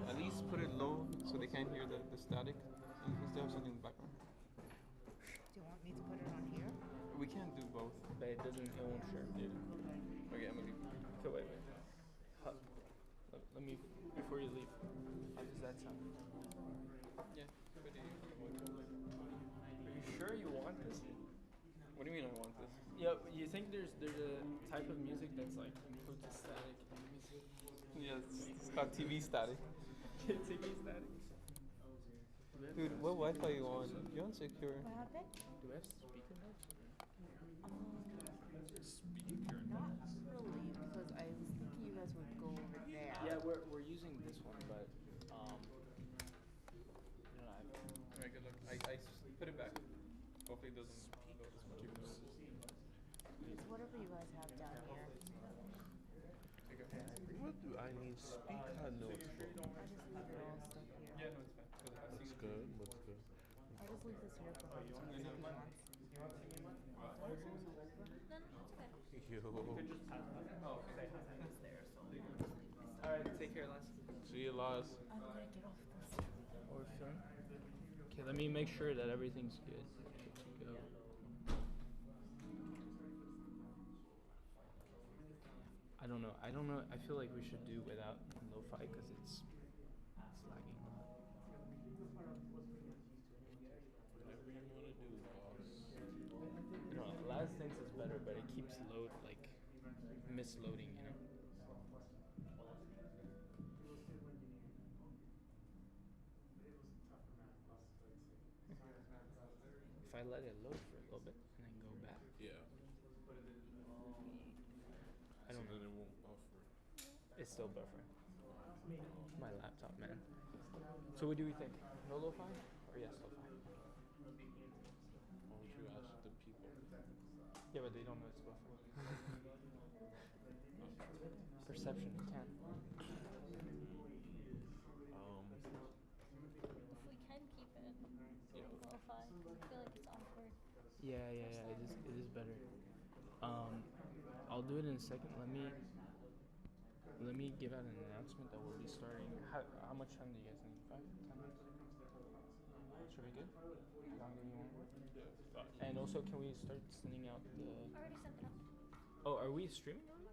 At least put it low so they can't hear the static in case they have something in the background. Do you want me to put it on here? We can't do both. But it won't share. Yeah. Okay, Emily. Okay, wait. Let me, before you leave, how does that sound? Yeah. Are you sure you want this? What do you mean I want this? Yeah, you think there's a type of music that's like includes a static? Yeah, it's called TV static. TV static. Dude, what Wi-Fi you on? You're on secure. What happened? Do we have speaker notes? Speaker. Not really, because I was thinking you guys would go over there. Yeah, we're using this one, but you know, Alright, good luck. I put it back. Hopefully it doesn't go this much. It's whatever you guys have down here. What do I need speaker notes for? I just leave it all stuff here. Yeah, no, it's fine. What's good? What's good? I just leave this here for him to use if he wants. Yo. Alright, take care, Lance. See you, Lars. I'm gonna get off this. Or film. Okay, let me make sure that everything's good. Good to go. I don't know. I feel like we should do without lo-fi because it's lagging a lot. Whatever you want to do, boss. I don't know. Last sense is better, but it keeps misloading, you know. If I let it load for a little bit and then go back, Yeah. I don't So know. then it won't buffer. It's still buffering. My laptop, man. So what do we think? No lo-fi or yes lo-fi? Why don't you ask the people? Yeah, but they don't know it's buffering. Perception, you can. If we can keep it lo-fi, I feel like it's awkward. Yeah. It is better. I'll do it in a second. Let me give out an announcement that we'll be starting. How much time do you guys need? 5, 10 minutes? Should we good? Longer you want? Yeah. And also, can we start sending out the? Already sent it up. Oh, are we streaming already?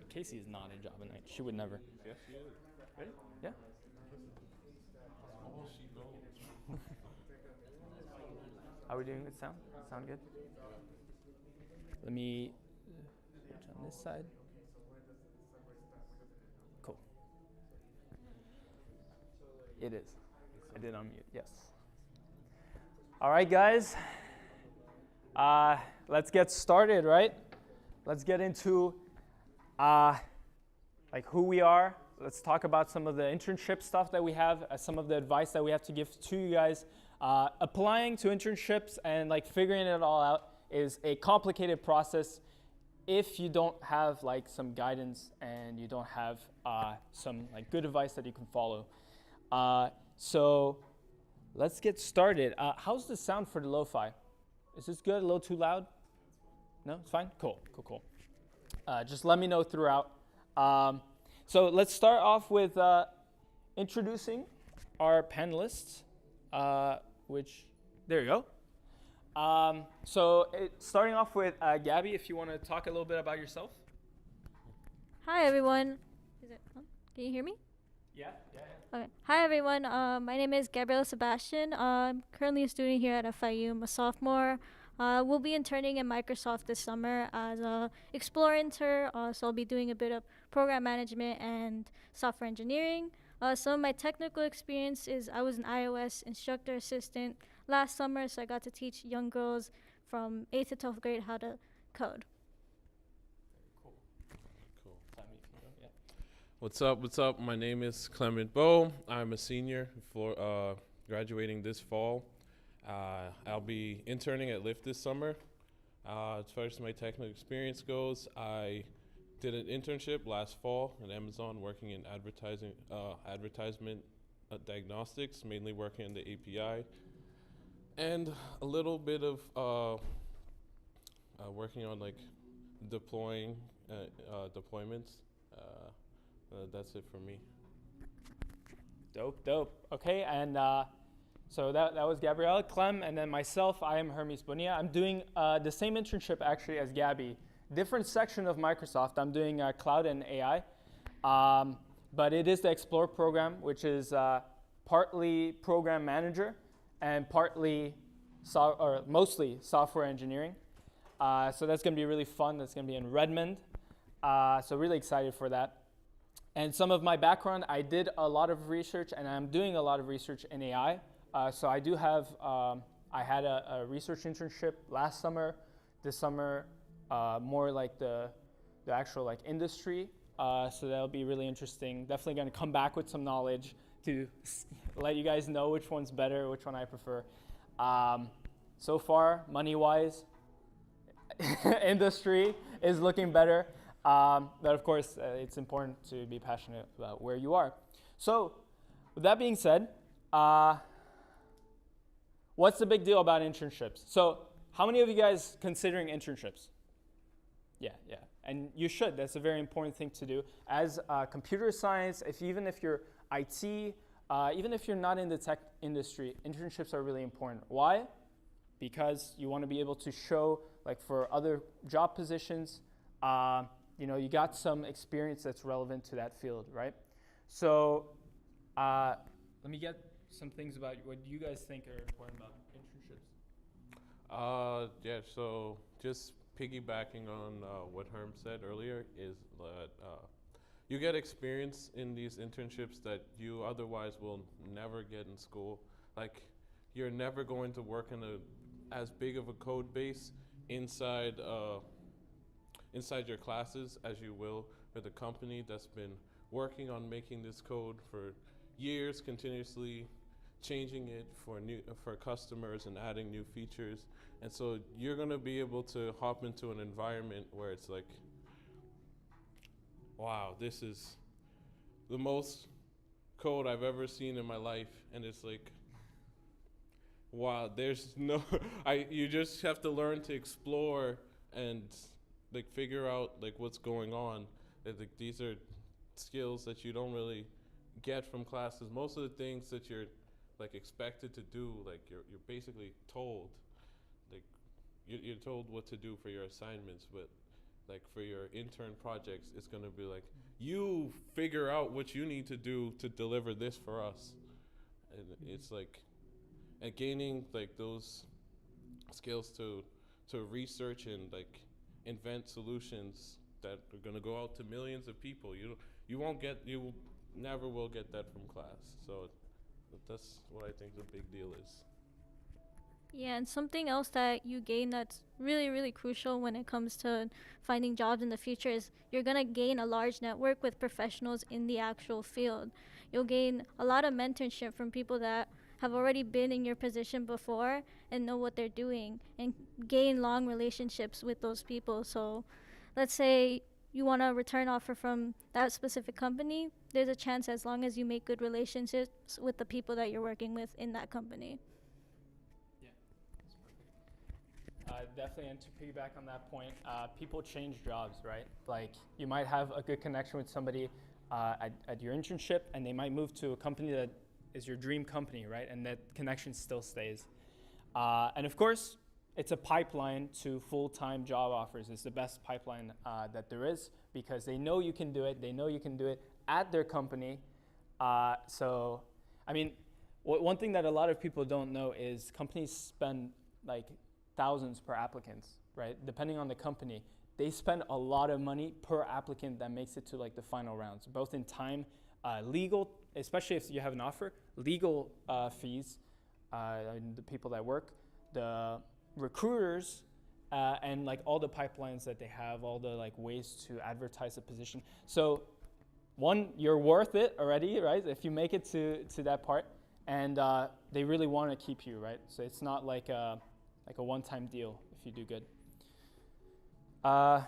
Casey is not a Java Knight. She would never. Yes, she is. Ready? Yeah. Oh, she knows. How are we doing with sound? Sound good? Let me switch on this side. Cool. It is. I did unmute, yes. All right, guys. Let's get started, right? Let's get into like who we are. Let's talk about some of the internship stuff that we have, some of the advice that we have to give to you guys. Applying to internships and like figuring it all out is a complicated process if you don't have like some guidance and you don't have some like good advice that you can follow. So let's get started. How's the sound for the lo-fi? Is this good? A little too loud? No, it's fine? Cool. Just let me know throughout. So let's start off with introducing our panelists, which, there you go. Starting off with Gabby, if you want to talk a little bit about yourself. Hi, everyone. Is it on? Can you hear me? Yeah. Okay. Hi, everyone. My name is Gabriel Sebastian. I'm currently a student here at FIU. I'm a sophomore. We'll be interning in Microsoft this summer as a Explore intern. So I'll be doing a bit of program management and software engineering. Some of my technical experience is I was an iOS instructor assistant last summer, so I got to teach young girls from 8th to 12th grade how to code. Cool. What's up? My name is Clement Bowe. I'm a senior for graduating this fall. I'll be interning at Lyft this summer. As far as my technical experience goes, I did an internship last fall at Amazon working in advertisement diagnostics, mainly working on the API, and a little bit of working on like deployments. That's it for me. Dope. Okay, and so that was Gabrielle, Clem, and then myself, I am Hermes Bonilla. I'm doing the same internship actually as Gabby. Different section of Microsoft. I'm doing cloud and AI. But it is the Explore program, which is partly program manager and partly mostly software engineering. So that's going to be really fun. That's going to be in Redmond. So really excited for that. And some of my background, I did a lot of research, and I'm doing a lot of research in AI. So I do have, I had a research internship last summer. This summer, more like the actual like industry. So that'll be really interesting. Definitely going to come back with some knowledge to let you guys know which one's better, which one I prefer. So far, money-wise, industry is looking better. But of course, it's important to be passionate about where you are. So with that being said, what's the big deal about internships? So how many of you guys considering internships? Yeah. And you should. That's a very important thing to do. As computer science, even if you're IT, even if you're not in the tech industry, internships are really important. Why? Because you want to be able to show, like for other job positions, you got some experience that's relevant to that field, right? So let me get some things about what you guys think are important about internships. So just piggybacking on what Herm said earlier is that you get experience in these internships that you otherwise will never get in school. Like you're never going to work in as big of a code base inside your classes as you will with a company that's been working on making this code for years, continuously changing it for customers and adding new features. And so you're going to be able to hop into an environment where it's like, wow, this is the most code I've ever seen in my life. And it's like, wow, you just have to learn to explore and like figure out like what's going on. Like these are skills that you don't really get from classes. Most of the things that you're like expected to do, like you're basically told, like you're told what to do for your assignments, but like for your intern projects, it's gonna be like, you figure out what you need to do to deliver this for us. And it's like, and gaining like those skills to research and like invent solutions that are gonna go out to millions of people. You never will get that from class. So that's what I think the big deal is. Yeah, and something else that you gain that's really, really crucial when it comes to finding jobs in the future is you're going to gain a large network with professionals in the actual field. You'll gain a lot of mentorship from people that have already been in your position before and know what they're doing, and gain long relationships with those people. So let's say you want a return offer from that specific company, there's a chance as long as you make good relationships with the people that you're working with in that company. Definitely, and to piggyback on that point, people change jobs, right? Like, you might have a good connection with somebody at your internship, and they might move to a company that is your dream company, right? And that connection still stays. And of course, it's a pipeline to full-time job offers. It's the best pipeline that there is, because they know you can do it. They know you can do it at their company. So, I mean, one thing that a lot of people don't know is companies spend like thousands per applicants, right? Depending on the company, they spend a lot of money per applicant that makes it to like the final rounds, both in time, legal, especially if you have an offer, legal fees, the people that work, the recruiters, and like all the pipelines that they have, all the like ways to advertise the position. So one, you're worth it already, right? If you make it to that part, and they really want to keep you, right? So it's not like a one-time deal if you do good. But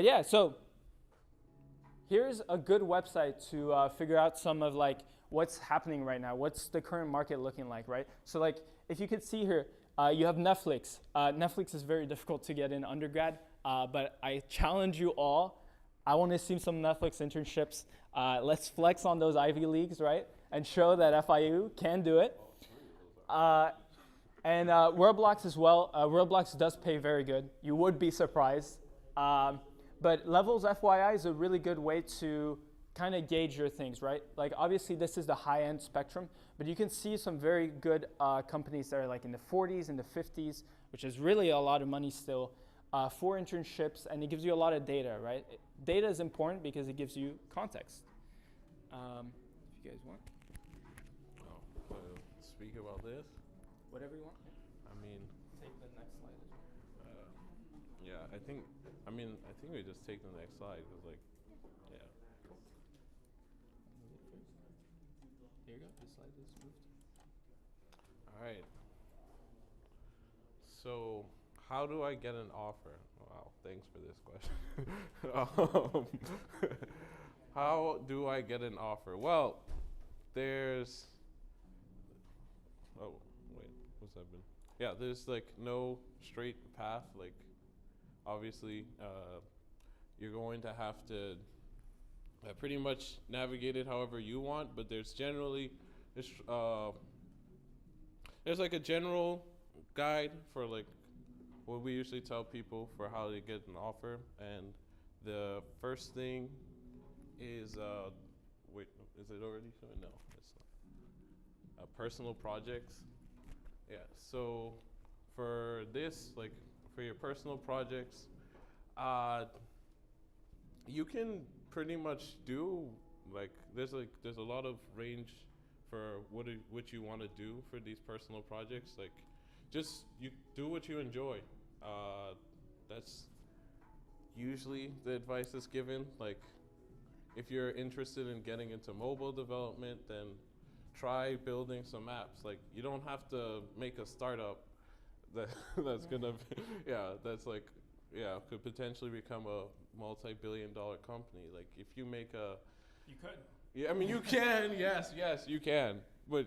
yeah, so here's a good website to figure out some of like what's happening right now. What's the current market looking like, right? So like if you could see here, you have Netflix. Netflix is very difficult to get in undergrad, but I challenge you all. I want to see some Netflix internships. Let's flex on those Ivy Leagues, right? And show that FIU can do it. And Roblox as well. Roblox does pay very good. You would be surprised. But Levels FYI is a really good way to kind of gauge your things, right? Like obviously this is the high-end spectrum, but you can see some very good companies that are like in the 40s and the 50s, which is really a lot of money still, for internships, and it gives you a lot of data, right? Data is important because it gives you context. If you guys want. Speak about this. Whatever you want. I mean, take the next slide as well. Yeah, I think we just take the next slide because like, yeah. Here you go. This slide is moved. All right. So, how do I get an offer? Wow, thanks for this question. How do I get an offer? Well, there's. Oh, wait, what's that been? Yeah, there's like no straight path. Like, obviously, you're going to have to pretty much navigate it however you want, but there's generally, there's like a general guide for like what we usually tell people for how to get an offer. And the first thing is, wait, is it already showing? No, it's not. Personal projects. Yeah, so for this, like for your personal projects, you can pretty much do like there's a lot of range for what you want to do for these personal projects. Like just you do what you enjoy. That's usually the advice that's given. Like if you're interested in getting into mobile development, then try building some apps. Like you don't have to make a startup that's gonna that's like could potentially become a multi-billion-dollar company. Like if you make a You could. Yeah, I mean you can, yes, you can. But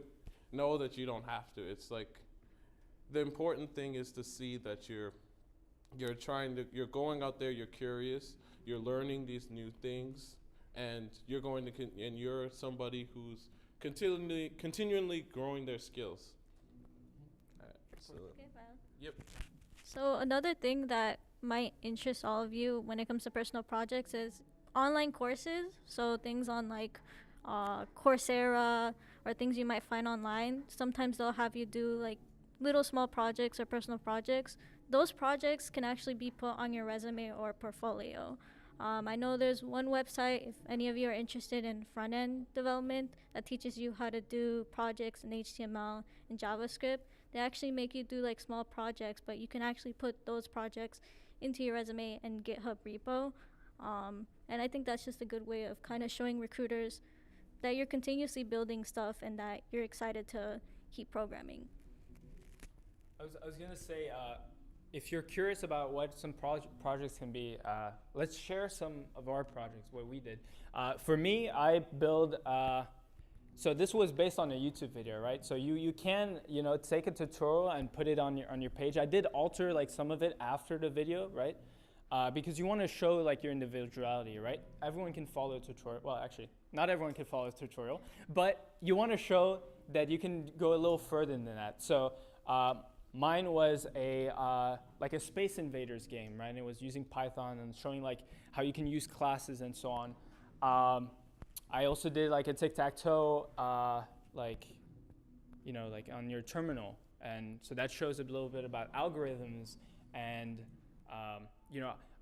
know that you don't have to. It's like the important thing is to see that you're going out there, you're curious, you're learning these new things, and you're going to and you're somebody who's continually growing their skills. So, Okay, well. yep. So another thing that might interest all of you when it comes to personal projects is online courses. So things on like Coursera or things you might find online. Sometimes they'll have you do like little small projects or personal projects. Those projects can actually be put on your resume or portfolio. I know there's one website, if any of you are interested in front-end development, that teaches you how to do projects in HTML and JavaScript. They actually make you do like small projects, but you can actually put those projects into your resume and GitHub repo. And I think that's just a good way of kind of showing recruiters that you're continuously building stuff and that you're excited to keep programming. I was gonna say, if you're curious about what some projects can be, let's share some of our projects, what we did. For me, I build, so this was based on a YouTube video, right? So you can, take a tutorial and put it on your page. I did alter like some of it after the video, right? Because you want to show like your individuality, right? Everyone can follow a tutorial. Well, actually, not everyone can follow a tutorial, but you want to show that you can go a little further than that. So mine was like a Space Invaders game, right? And it was using Python and showing like how you can use classes and so on. I also did like a tic-tac-toe, like on your terminal, and so that shows a little bit about algorithms and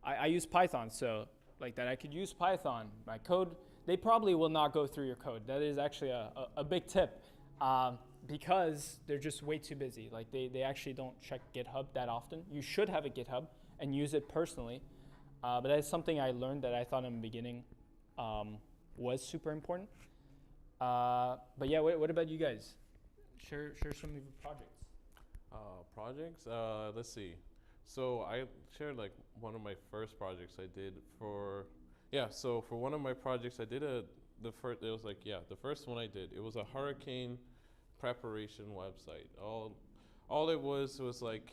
I use Python, so like that I could use Python. My code, they probably will not go through your code. That is actually a big tip. Because they're just way too busy. Like they actually don't check GitHub that often. You should have a GitHub and use it personally. But that's something I learned that I thought in the beginning was super important. But yeah, what about you guys? Share some of your projects. Projects? Let's see. So I shared like one of my first projects I did for one of my projects I did the first one I did. It was a hurricane preparation website. All it was like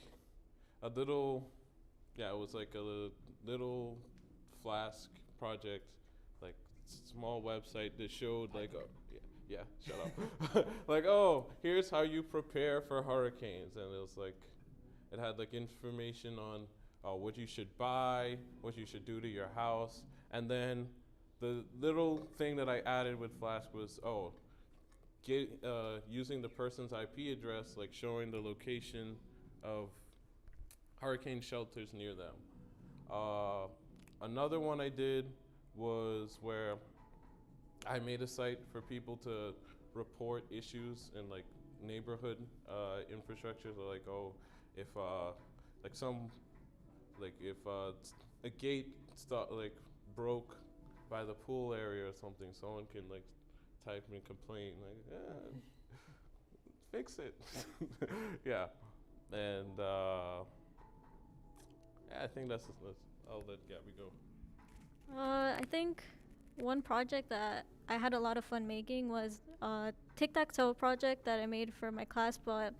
a little, it was like a little Flask project, like small website that showed like, shut up. Like, here's how you prepare for hurricanes. And it was like, it had like information on what you should buy, what you should do to your house. And then the little thing that I added with Flask was, using the person's IP address, like showing the location of hurricane shelters near them. Another one I did was where I made a site for people to report issues in like neighborhood infrastructure. So like, if a gate broke by the pool area or something, someone can like type and complain like, fix it. Yeah, and I think that's I'll let Gabby go. I think one project that I had a lot of fun making was a tic-tac-toe project that I made for my class, but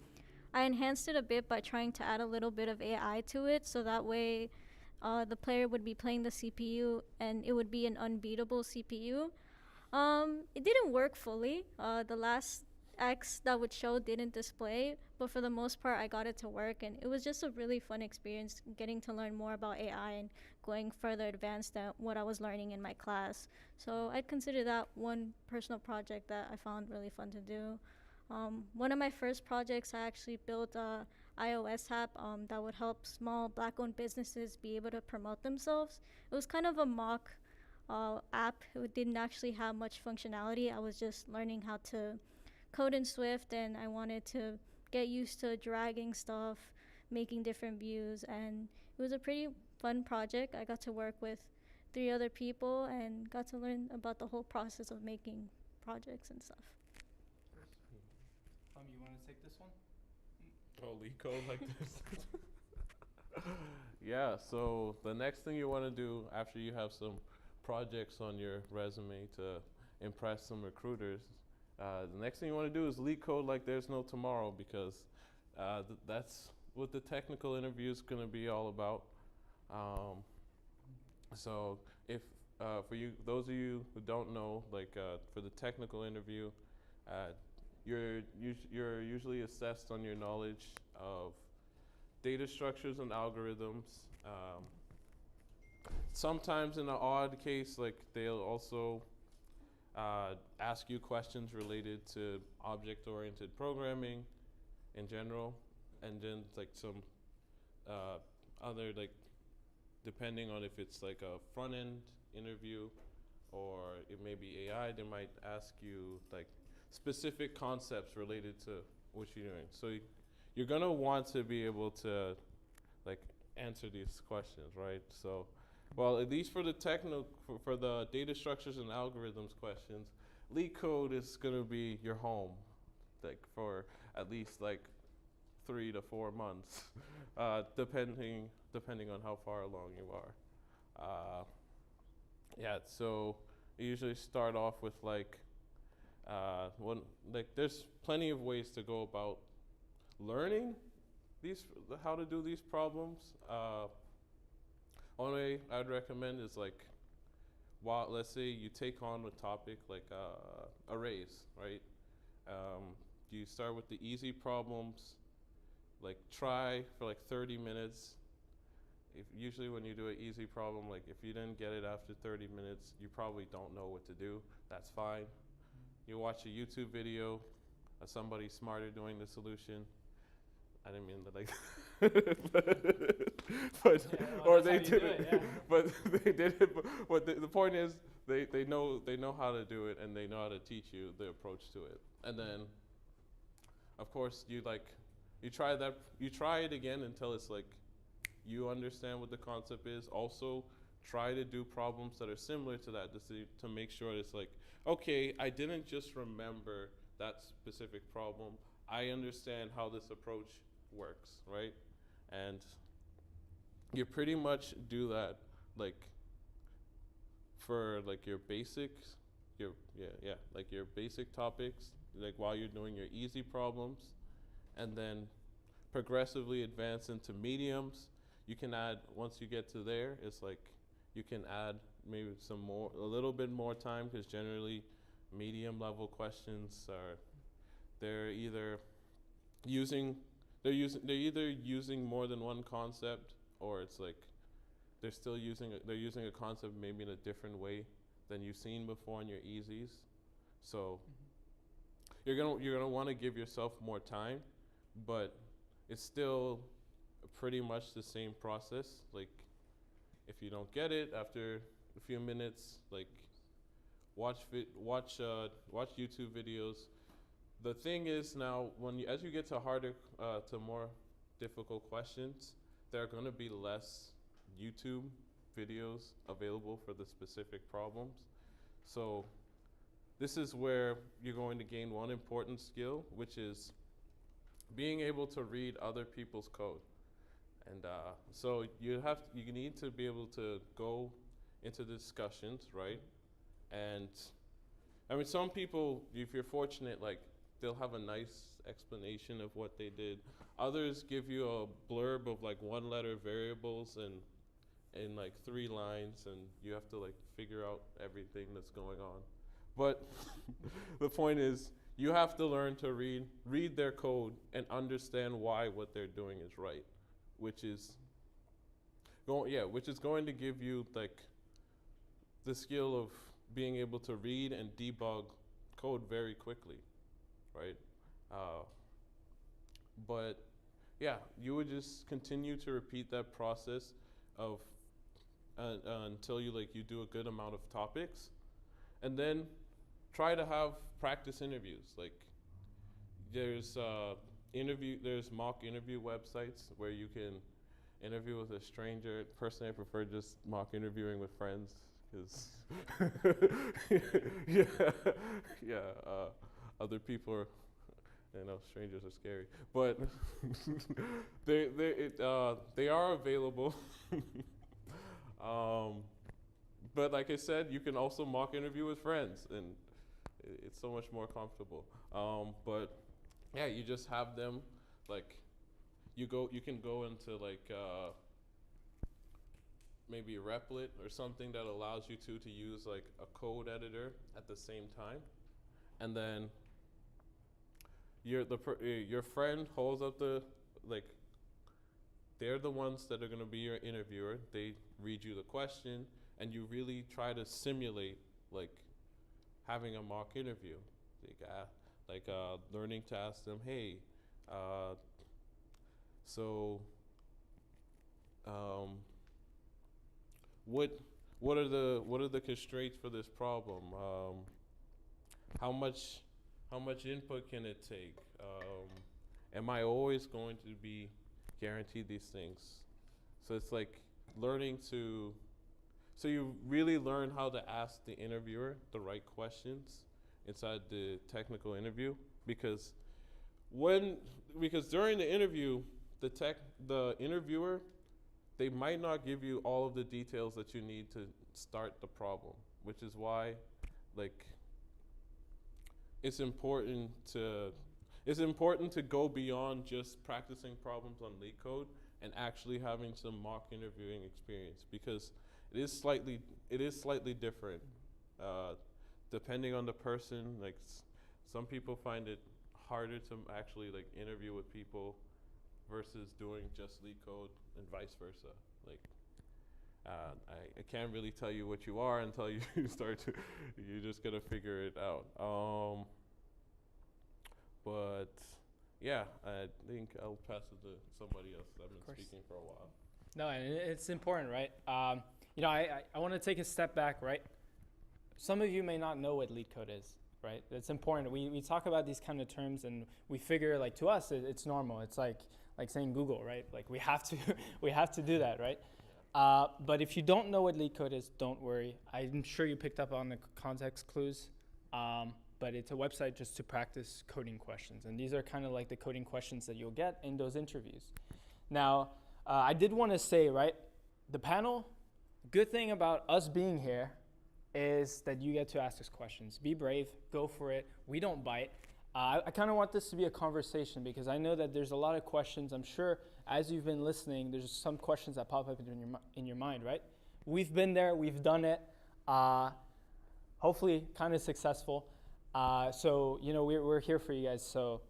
I enhanced it a bit by trying to add a little bit of AI to it, so that way the player would be playing the CPU and it would be an unbeatable CPU. It didn't work fully. The last X that would show didn't display, but for the most part I got it to work, and it was just a really fun experience getting to learn more about AI and going further advanced than what I was learning in my class. So I'd consider that one personal project that I found really fun to do. One of my first projects, I actually built a iOS app that would help small Black-owned businesses be able to promote themselves. It was kind of a mock app. It didn't actually have much functionality. I was just learning how to code in Swift, and I wanted to get used to dragging stuff, making different views, and it was a pretty fun project. I got to work with 3 other people and got to learn about the whole process of making projects and stuff. You want to take this one? Leak code like this. Yeah, so the next thing you want to do after you have some projects on your resume to impress some recruiters, the next thing you want to do is leak code like there's no tomorrow, because that's what the technical interview is going to be all about. So if for you, those of you who don't know, like for the technical interview, you're usually assessed on your knowledge of data structures and algorithms, sometimes in an odd case, like they'll also ask you questions related to object-oriented programming in general, and then like some other, like, depending on if it's like a front-end interview or it may be AI, they might ask you like specific concepts related to what you're doing. So you're gonna want to be able to like answer these questions, right? So, well, at least for the for the data structures and algorithms questions, leak code is gonna be your home, like for at least like 3 to 4 months, depending on how far along you are. Yeah, so you usually start off with like there's plenty of ways to go about learning how to do these problems. One way I'd recommend is like, let's say you take on a topic like arrays, right? You start with the easy problems, like try for like 30 minutes. Usually when you do an easy problem, like if you didn't get it after 30 minutes, you probably don't know what to do. That's fine. You watch a YouTube video of somebody smarter doing the solution. I didn't mean to like, but Yeah, well, or that's they how you did do it, it, yeah. but they did it. But the point is, they know how to do it, and they know how to teach you the approach to it. And then, of course, you try it again until it's like you understand what the concept is. Also, try to do problems that are similar to that to make sure it's like, okay, I didn't just remember that specific problem. I understand how this approach works, right? And you pretty much do that like for like your basics, like your basic topics, like while you're doing your easy problems, and then progressively advance into mediums. You can add, once you get to there, it's like you can add maybe a little bit more time, because generally medium level questions they're either using more than one concept, or it's like they're using a concept maybe in a different way than you've seen before in your easies. So you're gonna want to give yourself more time, but it's still pretty much the same process. Like if you don't get it after a few minutes, like watch YouTube videos. The thing is now, as you get to more difficult questions, there are going to be less YouTube videos available for the specific problems. So this is where you're going to gain one important skill, which is being able to read other people's code. And so you need to be able to go into discussions, right? And I mean, some people, if you're fortunate, like they'll have a nice explanation of what they did. Others give you a blurb of like 1-letter variables and like 3 lines, and you have to like figure out everything that's going on. But the point is, you have to learn to read their code and understand why what they're doing is right, which is going to give you like the skill of being able to read and debug code very quickly, right? But yeah, you would just continue to repeat that process of until you do a good amount of topics, and then try to have practice interviews. Like there's mock interview websites where you can interview with a stranger. Personally, I prefer just mock interviewing with friends, because other people are, strangers are scary, but they are available. But like I said, you can also mock interview with friends, and it's so much more comfortable. But yeah, you just have them you can go into maybe Replit or something that allows you to use like a code editor at the same time, and then your friend holds up they're the ones that are going to be your interviewer. They read you the question, and you really try to simulate like having a mock interview, learning to ask them, hey, so what are the constraints for this problem? How much input can it take? Am I always going to be guaranteed these things? So it's like learning to, so you really learn how to ask the interviewer the right questions inside the technical interview, because during the interview, the interviewer, they might not give you all of the details that you need to start the problem, which is why, like, it's important to go beyond just practicing problems on LeetCode and actually having some mock interviewing experience, because it is slightly different depending on the person. Like some people find it harder to actually like interview with people versus doing just LeetCode and vice versa. Like I can't really tell you what you are until you you're just gonna figure it out. But yeah, I think I'll pass it to somebody else. I've been speaking for a while. No, and it's important, right? I want to take a step back, right? Some of you may not know what LeetCode is, right? It's important. We talk about these kind of terms, and we figure, like, to us, it's normal. It's like saying Google, right? Like, we have to do that, right? But if you don't know what LeetCode is, don't worry. I'm sure you picked up on the context clues. But it's a website just to practice coding questions. And these are kind of like the coding questions that you'll get in those interviews. Now, I did want to say, right, the panel, good thing about us being here is that you get to ask us questions. Be brave, go for it. We don't bite. I kind of want this to be a conversation, because I know that there's a lot of questions. I'm sure as you've been listening, there's some questions that pop up in your mind, right? We've been there, we've done it. Hopefully kind of successful. So, we're here for you guys. So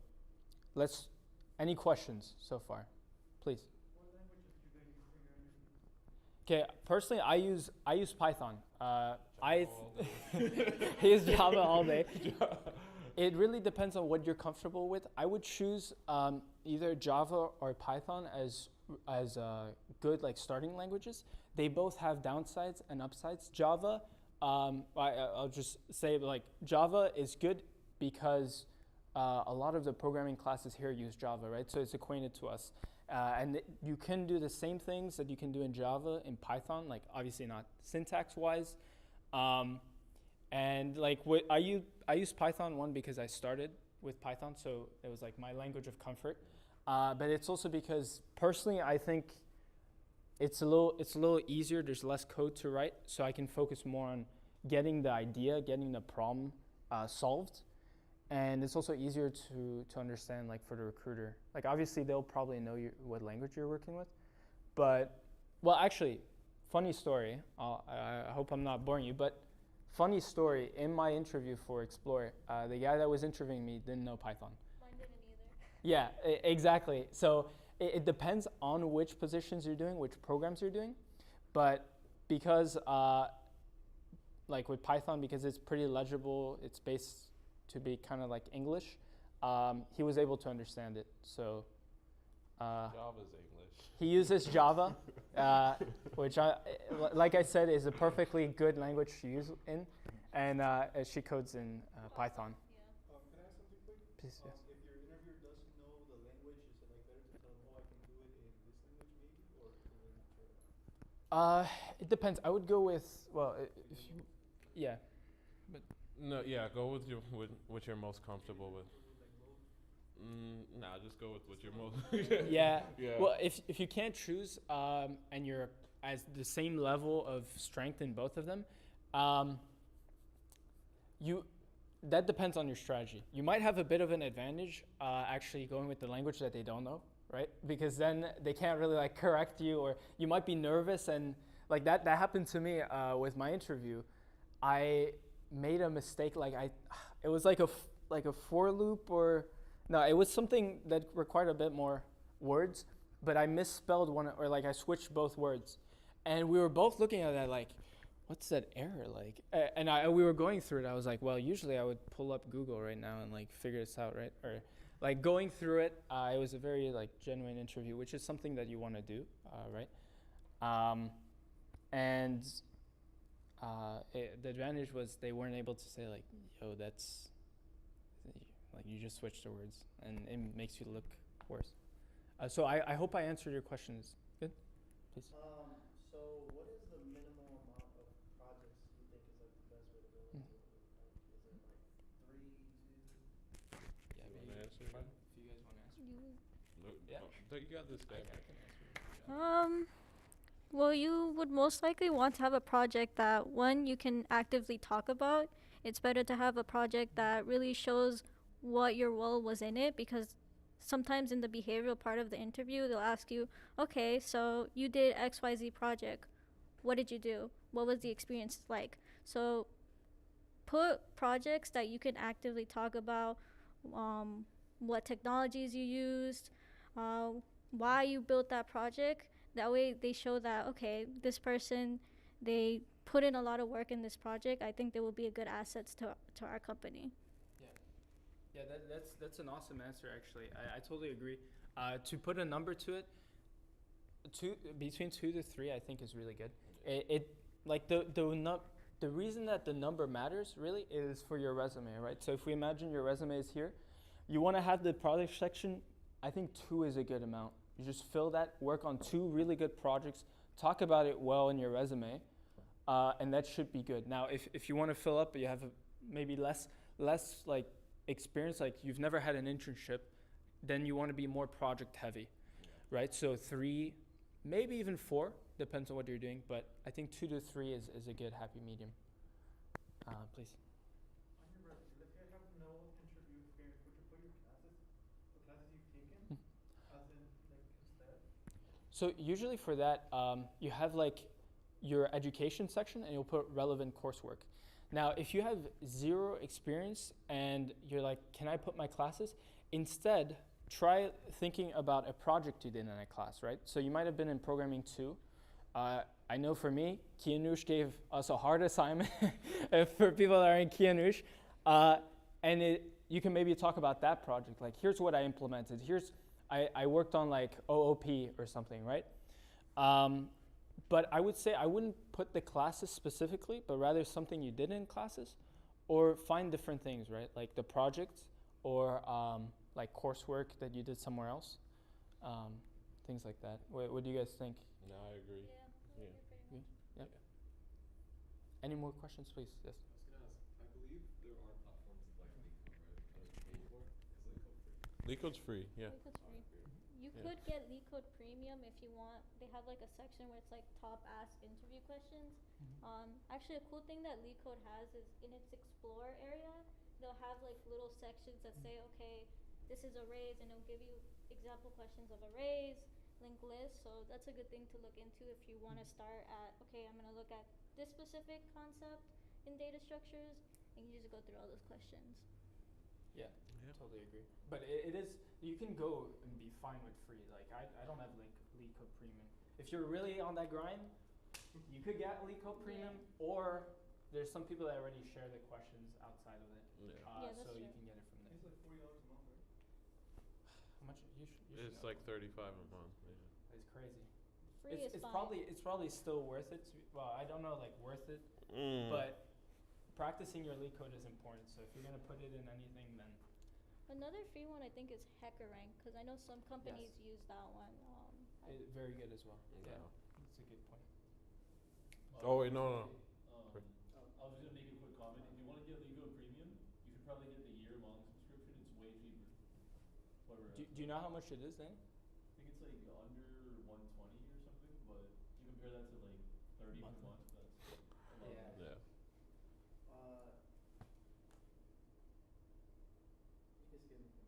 any questions so far, please? What languages do you guys use for your interview? Okay, personally, I use Python. I use Java all day. It really depends on what you're comfortable with. I would choose either Java or Python as good like starting languages. They both have downsides and upsides. Java, I'll just say, like, Java is good because a lot of the programming classes here use Java, right? So it's acquainted to us. And you can do the same things that you can do in Java in Python, like obviously not syntax-wise. And like I use Python, one, because I started with Python, so it was like my language of comfort. But it's also because personally I think it's a little easier. There's less code to write, so I can focus more on getting the idea, getting the problem solved. And it's also easier to understand, like, for the recruiter. Like, obviously, they'll probably know what language you're working with. But, well, actually, funny story. I hope I'm not boring you, but funny story. In my interview for Explore, the guy that was interviewing me didn't know Python. Mine didn't either. Yeah, exactly. So it depends on which positions you're doing, which programs you're doing. But because, like with Python, because it's pretty legible, it's based to be kind of like English, he was able to understand it. So Java's English. he uses Java, which, like I said, is a perfectly good language to use in, and she codes in Python. Yeah. Can I ask something quick? Please, yes. If your interviewer doesn't know the language, is it like better to tell them, I can do it in this language maybe, or to learn it? It depends. I would go with, well, if you, yeah. No, yeah, go with what you're most comfortable with. Nah, just go with what you're most. Yeah. Yeah. Well, if you can't choose, and you're at the same level of strength in both of them, that depends on your strategy. You might have a bit of an advantage actually going with the language that they don't know, right? Because then they can't really like correct you, or you might be nervous, and like that happened to me with my interview. I made a mistake. It was like a for loop, or no, it was something that required a bit more words, but I misspelled one, or like I switched both words, And we were both looking at that like, what's that error like? We were going through it. I was like, well, usually I would pull up Google right now and like figure this out, right? Or like going through it, it was a very like genuine interview, which is something that you want to do, right? The advantage was they weren't able to say like, yo, that's like you just switched the words, and it makes you look worse. So I hope I answered your questions. Good, please. So what is the minimum amount of projects you think is like the best way to go into it? Like, is it like 3, 2? Yeah, You wanna answer if that? you guys want to answer. No, Yeah. no, you got this, guy. I can answer. Well, you would most likely want to have a project that, one, you can actively talk about. It's better to have a project that really shows what your role was in it, because sometimes in the behavioral part of the interview, they'll ask you, okay, so you did XYZ project. What did you do? What was the experience like? So put projects that you can actively talk about, what technologies you used, why you built that project. That way they show that, okay, this person, they put in a lot of work in this project. I think they will be a good asset to our company. Yeah, that's an awesome answer actually. I totally agree. To put a number to it, between 2 to 3, I think is really good. It like the reason that the number matters really is for your resume, right? So if we imagine your resume is here, you want to have the project section. I think 2 is a good amount. You just fill that, work on 2 really good projects, talk about it well in your resume, and that should be good. Now, if you want to fill up, but you have maybe less like experience, like you've never had an internship, then you want to be more project heavy, right? So 3, maybe even 4, depends on what you're doing, but I think 2 to 3 is a good happy medium. Please. On your resume, let's say I have no interview experience, would you put your classes, the classes you've taken, as in like instead? So usually for that, you have like your education section and you'll put relevant coursework. Now, if you have 0 experience and you're like, can I put my classes? Instead, try thinking about a project you did in a class, right? So you might have been in programming 2. I know for me, Kianush gave us a hard assignment for people that are in Kianush. You can maybe talk about that project. Like, here's what I implemented. I worked on like OOP or something, right? But I would say I wouldn't put the classes specifically, but rather something you did in classes, or find different things, right? Like the project or like coursework that you did somewhere else. Things like that. What do you guys think? No, I agree. Yeah. Any more questions, please? Yes. I was gonna ask, I believe there are platforms like LeetCode, right? That is paid for. Is LeetCode's free, yeah. LeetCode's free. You Yeah. could get LeetCode Premium if you want. They have like a section where it's like top ask interview questions. Actually, a cool thing that LeetCode has is in its Explore area, they'll have like little sections that say, okay, this is arrays, and it'll give you example questions of arrays, linked lists. So that's a good thing to look into if you want to start at, okay, I'm going to look at this specific concept in data structures, and you just go through all those questions. Yeah, totally agree. But it is, you can go and be fine with free. Like I don't have LeetCode Premium. If you're really on that grind, you could get LeetCode Premium, or there's some people that already share the questions outside of it. Yeah, that's so true. you can get it from there. It's like $40 a month, right? How much? You should It's know. like 35 a month. Yeah. It's crazy. Free is It's fine. probably still worth it. Well, I don't know, like worth it, but practicing your LeetCode is important. So if you're gonna put it in anything, then Another free one I think is HackerRank, because I know some companies use that one. very good as well. Yeah. That's a good point. Oh wait, no. I was just gonna make a quick comment. If you want to get LeetCode Premium, you should probably get the year-long subscription. It's way cheaper. Do you know how much it is then? I think it's like under 120 or something, but if you compare that to like 30 per month, that's a lot. Yeah. Yeah. You can skip me for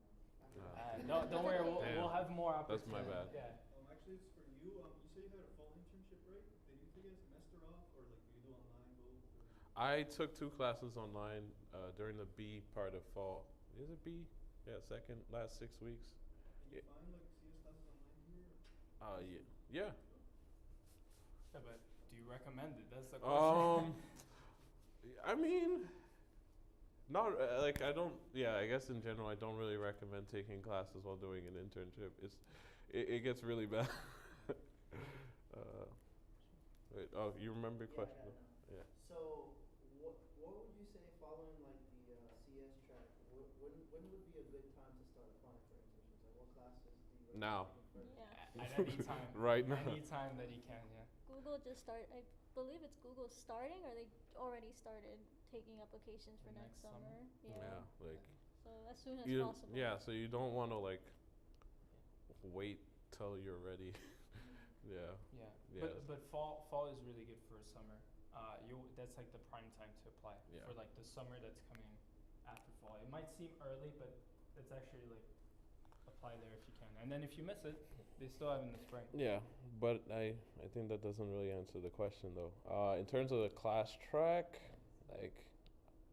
now. No, don't worry. Damn. We'll have more That's opportunities. my bad. Yeah. Actually, it's for you. You say you had a fall internship, right? Did you take a semester off, or like do you do online both? I took 2 classes online during the B part of fall. Is it B? Yeah, last 6 weeks. Can you find like CS classes online here? Yeah. Yeah, but do you recommend it? That's the question. I mean, not like I don't. Yeah, I guess in general, I don't really recommend taking classes while doing an internship. It gets really bad. Wait, oh, you remember your question? Yeah. So, what would you say following like the CS track? When would be a good time to start applying for internships? Like, what classes do you Now. recommend taking first? Yeah. At any time. Right now. Any time that you can, yeah. Google just started. I believe it's Google starting, or they already started taking applications for next Next summer? summer. Yeah, like So as soon as you. possible. Yeah, so you don't want to like wait till you're ready. Yeah. Yeah. Yeah. But fall is really good for summer. That's like the prime time to apply Yeah. for like the summer that's coming after fall. It might seem early, but it's actually like apply there if you can. And then if you miss it, they still have in the spring. Yeah, but I think that doesn't really answer the question though. In terms of the class track, like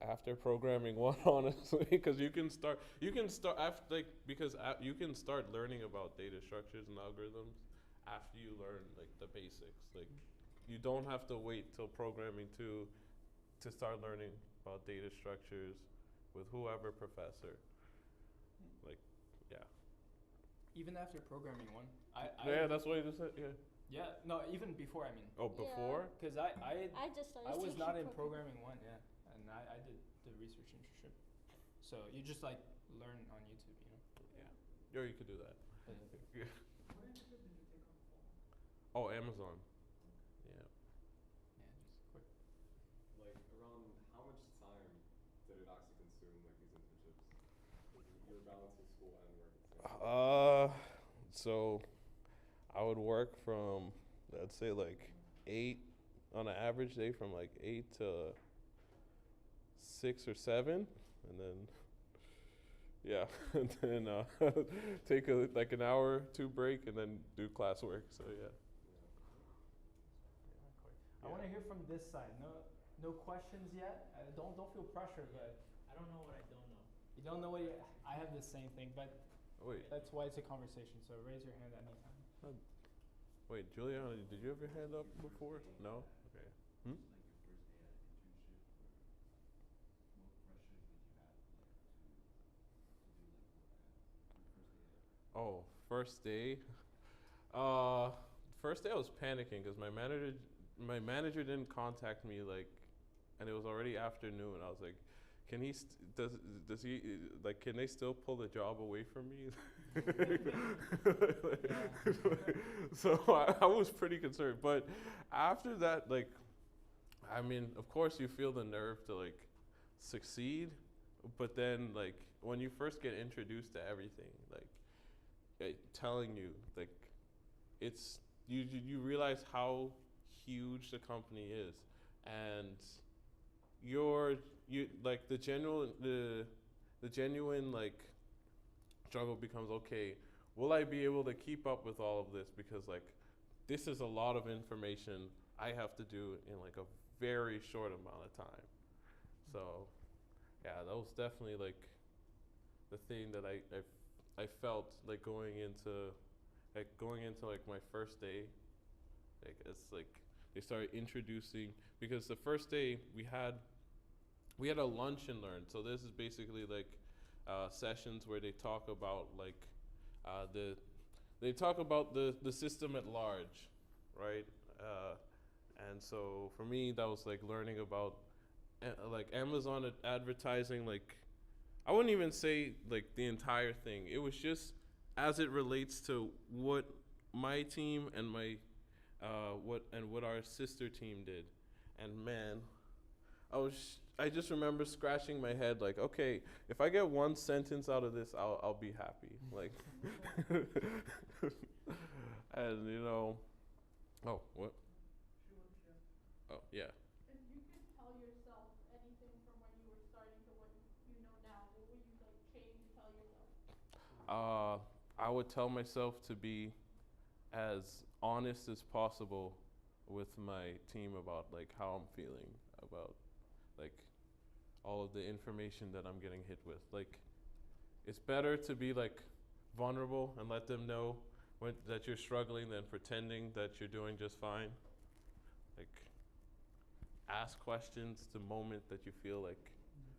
after programming one, honestly, because you can start after like because you can start learning about data structures and algorithms after you learn like the basics. Like you don't have to wait till programming two to start learning about data structures with whoever professor. Like, yeah. Even after programming one, Yeah, that's what you just said. Yeah. yeah, no, even before, I mean, Oh, before? because I just started. I was taking not in programming. programming one, yeah, and I did the research internship, so you just like learn on YouTube, you know. Yeah. Or you could do that. But, Yeah. What internship did you take on fall? Oh, Amazon. Yeah. yeah, just quick. Like, around how much time did it actually consume, like, these internships? Like, you were balancing school and work at the same time. So I would work from, let's say like 8 on an average day from like 8 to 6 or 7, and then yeah, and then take like an hour or 2 break, and then do classwork. So yeah. I want to hear from this side. No questions yet. Don't feel pressure, but I don't know what I don't know. you don't know what you. I have the same thing, but Wait, that's why it's a conversation. So raise your hand anytime. wait, Juliana, did you have your hand up before? No. Okay. Hmm? Oh, first day. First day I was panicking because my manager didn't contact me like, and it was already afternoon. I was like, can he does he like can they still pull the job away from me? So I was pretty concerned. But after that, like, I mean, of course you feel the nerve to like succeed, but then like when you first get introduced to everything, like telling you like it's you realize how huge the company is, and you like the genuine like struggle becomes, okay, will I be able to keep up with all of this, because like this is a lot of information I have to do in like a very short amount of time. So yeah, that was definitely like the thing that I felt like going into like my first day. Like it's like they started introducing, because the first day we had a lunch and learn. So this is basically like sessions where they talk about like the system at large, right? And so for me, that was like learning about like Amazon advertising. Like I wouldn't even say like the entire thing. It was just as it relates to what my team and what our sister team did. And man, I just remember scratching my head like, okay, if I get one sentence out of this, I'll be happy. Like, and you know, oh, what? Oh, yeah. If you could tell yourself anything from when you were starting to what you know now, what would you like change, tell yourself? I would tell myself to be as honest as possible with my team about like how I'm feeling about like all of the information that I'm getting hit with. Like, it's better to be like vulnerable and let them know that you're struggling than pretending that you're doing just fine. like ask questions the moment that you feel like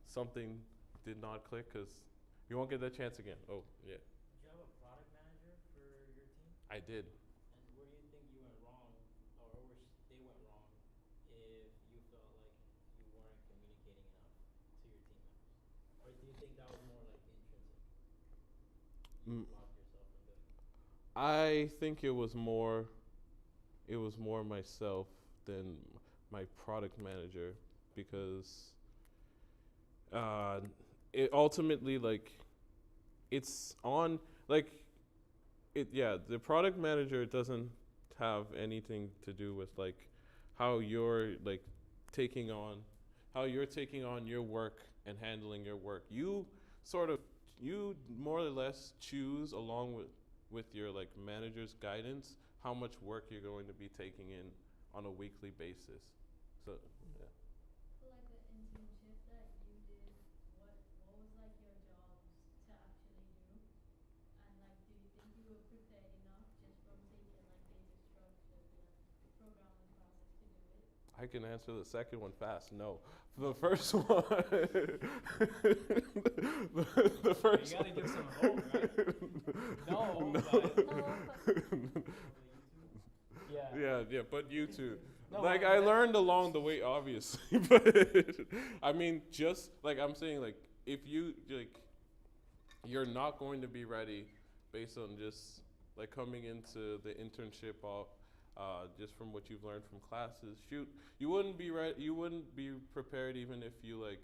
something did not click, because you won't get that chance again. Oh, yeah. Did you have a product manager for your team? I did. And where do you think you went wrong, or where they went wrong, if you felt like you weren't communicating enough to your team members? Or do you think that was more like intrinsic? You blocked yourself from doing it? I think it was more myself than my product manager, because it ultimately, like, it's on, like, the product manager doesn't have anything to do with like how you're like taking on your work and handling your work. You more or less choose, along with your like manager's guidance, how much work you're going to be taking in on a weekly basis. So yeah. For like the internship that you did, what was like your jobs to actually do? And like, do you think you were prepared enough just from taking like basic structure and programming classes to do it? I can answer the second one fast. No. The first one. the first You gotta give some hope, right? No, but Yeah, but you too. No, Like, I I learned along the way, obviously, but I mean, just like I'm saying, like, if you like, you're not going to be ready based on just like coming into the internship just from what you've learned from classes. Shoot, you wouldn't be you wouldn't be prepared even if you like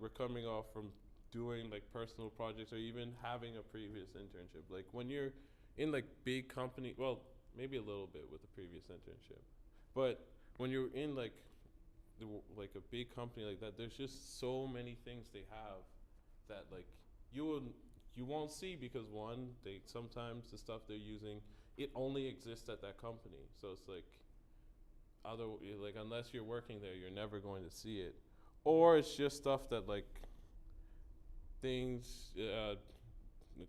were coming off from doing like personal projects or even having a previous internship. Like when you're in like big company, well, maybe a little bit with the previous internship, but when you're in like like a big company like that, there's just so many things they have that like you won't see, because one, they sometimes the stuff they're using, it only exists at that company. So it's like unless you're working there, you're never going to see it. Or it's just stuff that like things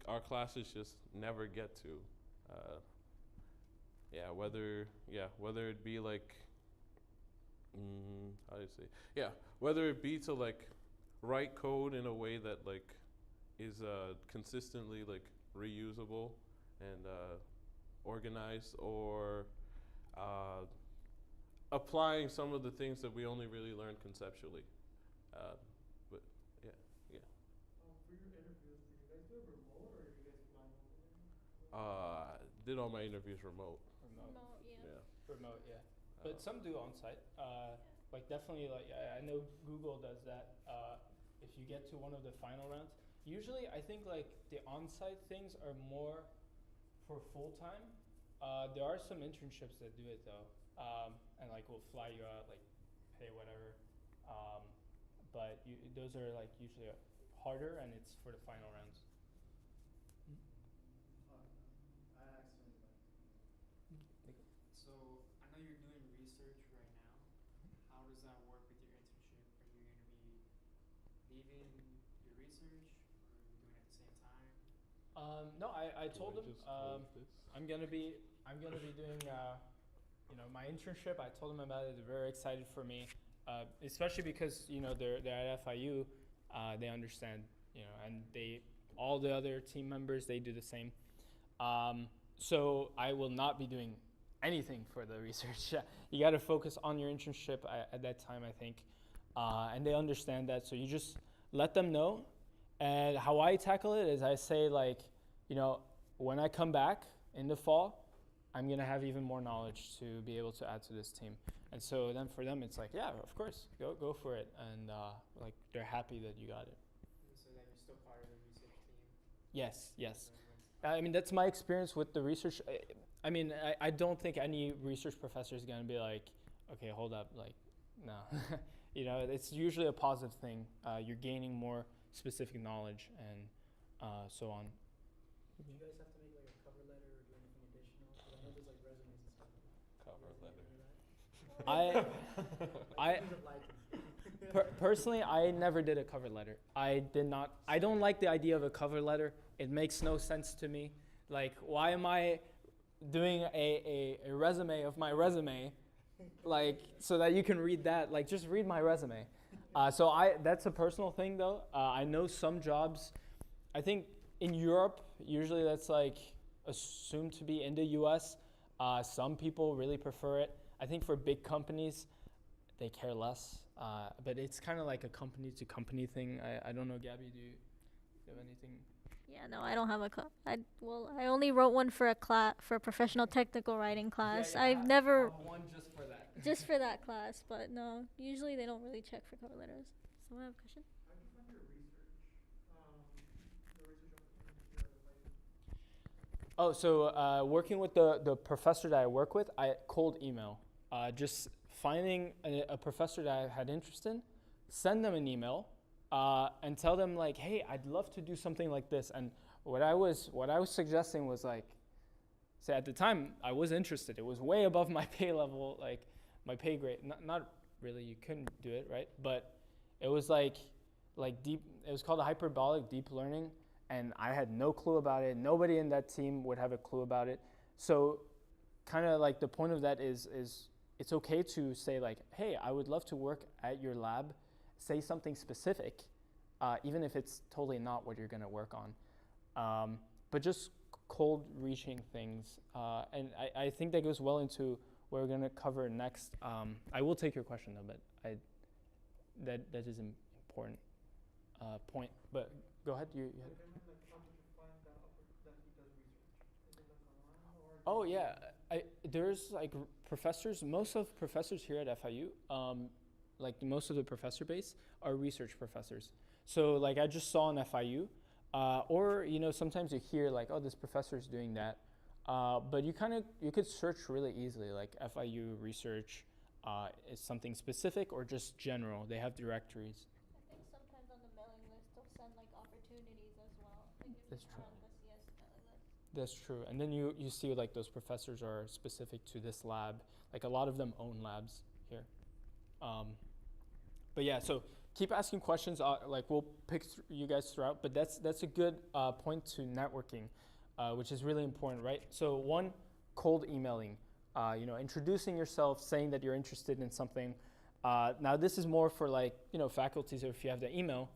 our classes just never get to. Whether it be like how do you say? Yeah, whether it be to like write code in a way that like is consistently like reusable and organized, or applying some of the things that we only really learn conceptually. But yeah. For your interviews, did you guys do it remote or are you guys flying over there? Did all my interviews remote. Remote, yeah. Remote, yeah. But some do on-site. Like definitely, like I know Google does that. If you get to one of the final rounds, usually I think like the on-site things are more for full-time. There are some internships that do it though, and like will fly you out, like pay whatever. But those are like usually harder, and it's for the final rounds. I accidentally So I know you're doing research right now. How does that work with your internship? Are you going to be leaving your research, or are you doing it at the same time? No, I told them I'm gonna be doing my internship. I told them about it. They're very excited for me, especially because they're at FIU. They understand, and all the other team members, they do the same. So I will not be doing anything for the research. You got to focus on your internship at that time, I think, and they understand that. So you just let them know. And how I tackle it is I say, like, when I come back in the fall, I'm gonna have even more knowledge to be able to add to this team. And so then for them, it's like, yeah, of course, go for it. And like they're happy that you got it. So then you're still part of the research team? Yes. I mean, that's my experience with the research. I mean, I don't think any research professor is gonna be like, okay, hold up, like, no. It's usually a positive thing. You're gaining more specific knowledge and so on. Do you guys have to make like a cover letter or do anything additional? Because I know there's like resumes and stuff. Personally, I never did a cover letter. I don't like the idea of a cover letter. It makes no sense to me. Like, why am I doing a resume of my resume like, so that you can read that. Like, just read my resume. That's a personal thing though. I know some jobs, I think in Europe, usually that's like assumed to be in the US. Some people really prefer it. I think for big companies, they care less. But it's kind of like a company to company thing. I don't know, Gabby, do you have anything? Yeah, no, I don't have I only wrote one for a professional technical writing class. I've never one just for that. just for that class, but no, usually they don't really check for cover letters. Someone have a question? How do you find your research? The research opportunities here at FIU? Oh, so working with the professor that I work with, I cold email. Just finding a professor that I had interest in, send them an email, and tell them like, hey, I'd love to do something like this. And what I was suggesting was like, say at the time I was interested. It was way above my pay level, like my pay grade. Not really, you couldn't do it, right? But it was like deep. It was called a hyperbolic deep learning, and I had no clue about it. Nobody in that team would have a clue about it. So, kind of like the point of that is it's okay to say like, hey, I would love to work at your lab. Say something specific, even if it's totally not what you're going to work on. But just cold reaching things. And I think that goes well into what we're going to cover next. I will take your question though, but that is an important point. But go ahead. You had. Oh yeah, there's like professors. Most of professors here at FIU, like most of the professor base are research professors. So like I just saw in FIU, or sometimes you hear like, oh, this professor is doing that, but you could search really easily like FIU research is something specific or just general. They have directories. I think sometimes on the mailing list they'll send like opportunities as well. Like if That's it's true. on the CS mailing list. That's true. And then you see like those professors are specific to this lab. Like a lot of them own labs here. But yeah, so keep asking questions. Like we'll pick you guys throughout. But that's a good point to networking, which is really important, right? So one, cold emailing. Introducing yourself, saying that you're interested in something. Now this is more for like faculties, or if you have the email,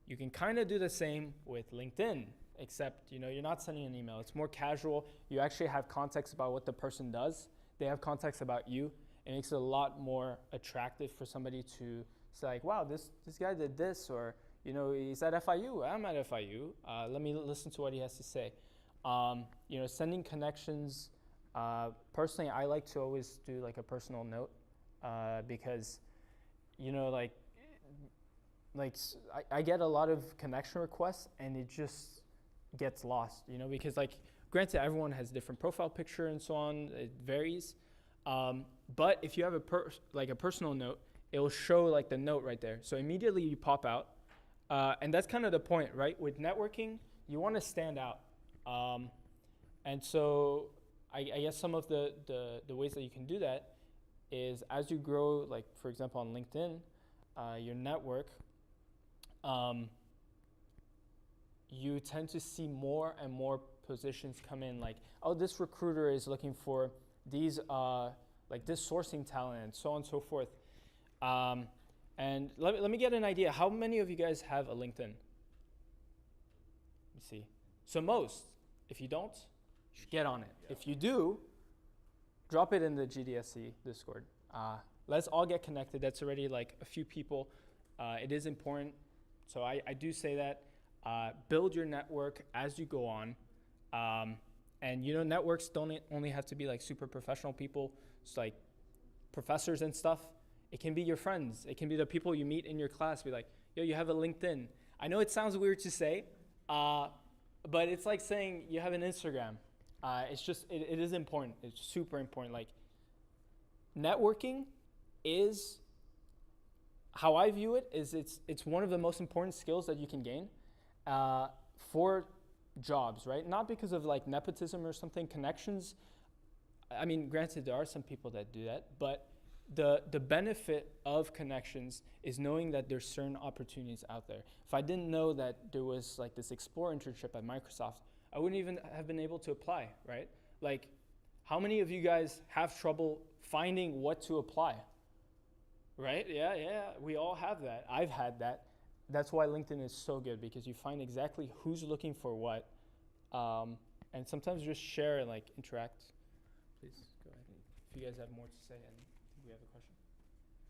you can kind of do the same with LinkedIn. Except, you're not sending an email. It's more casual. You actually have context about what the person does. They have context about you. It makes it a lot more attractive for somebody to say like, wow, this guy did this, or, he's at FIU. I'm at FIU. Let me listen to what he has to say. Sending connections. Personally, I like to always do like a personal note because, I get a lot of connection requests and it just gets lost, because like granted everyone has different profile picture and so on, it varies, but if you have a personal note, it will show like the note right there, so immediately you pop out, and that's kind of the point, right? With networking, you want to stand out, and so I guess some of the ways that you can do that is as you grow, like for example on LinkedIn, your network, you tend to see more and more positions come in like, oh, this recruiter is looking for these, like this sourcing talent and so on and so forth. And let me get an idea. How many of you guys have a LinkedIn? Let me see. So most. If you don't, you should get on it. Yeah. If you do, drop it in the GDSC Discord. Let's all get connected. That's already like a few people. It is important. So I do say that. Build your network as you go on. And networks don't only have to be like super professional people. It's like professors and stuff. It can be your friends. It can be the people you meet in your class. Be like, yo, you have a LinkedIn. I know it sounds weird to say, but it's like saying you have an Instagram. It's just, it is important. It's super important. Like networking is, how I view it is it's one of the most important skills that you can gain for jobs, right? Not because of like nepotism or something, connections. I mean, granted, there are some people that do that, but the benefit of connections is knowing that there's certain opportunities out there. If I didn't know that there was like this Explore internship at Microsoft, I wouldn't even have been able to apply, right? Like, how many of you guys have trouble finding what to apply. Right? Yeah, we all have that. I've had that. That's why LinkedIn is so good, because you find exactly who's looking for what, and sometimes just share and like interact. Please go ahead. If you guys have more to say, and we have a question.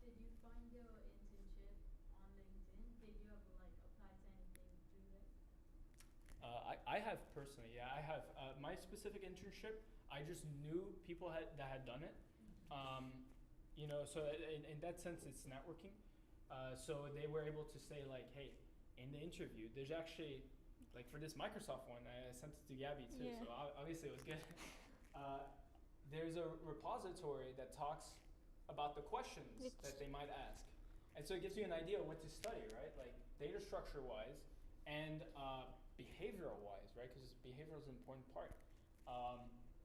Did you find your internship on LinkedIn? Did you ever like apply to anything through there? I have personally, yeah, I have my specific internship. I just knew people that had done it. You know, so in that sense, it's networking. So they were able to say like, hey, in the interview, there's actually, like for this Microsoft one, I sent it to Gabby too, Yeah. so obviously it was good. There's a repository that talks about the questions that they might ask. And so it gives you an idea of what to study, right? Like data structure wise and behavioral wise, right? Because behavioral is an important part.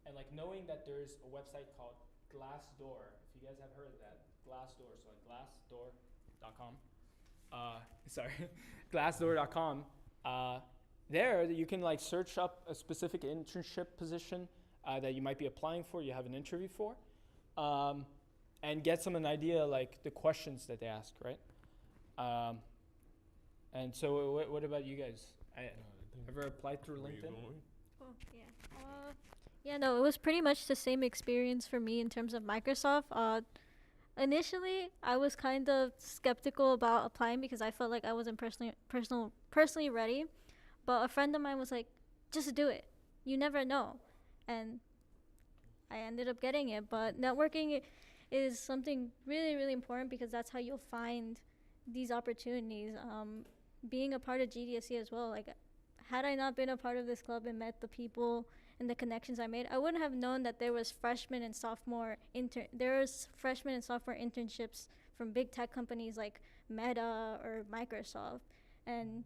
And like knowing that there's a website called Glassdoor, if you guys have heard of that, Glassdoor, so like glassdoor.com. Sorry, glassdoor.com. There you can like search up a specific internship position that you might be applying for, you have an interview for, and get some an idea like the questions that they ask, right? And so what about you guys? Ever applied through LinkedIn? Oh, yeah. Yeah, no, it was pretty much the same experience for me in terms of Microsoft. Initially, I was kind of skeptical about applying because I felt like I wasn't personally ready. But a friend of mine was like, just do it. You never know. And I ended up getting it. But networking is something really, really important because that's how you'll find these opportunities. Being a part of GDSC as well, like, had I not been a part of this club and met the people and the connections I made, I wouldn't have known that there was freshman and sophomore internships from big tech companies like Meta or Microsoft. And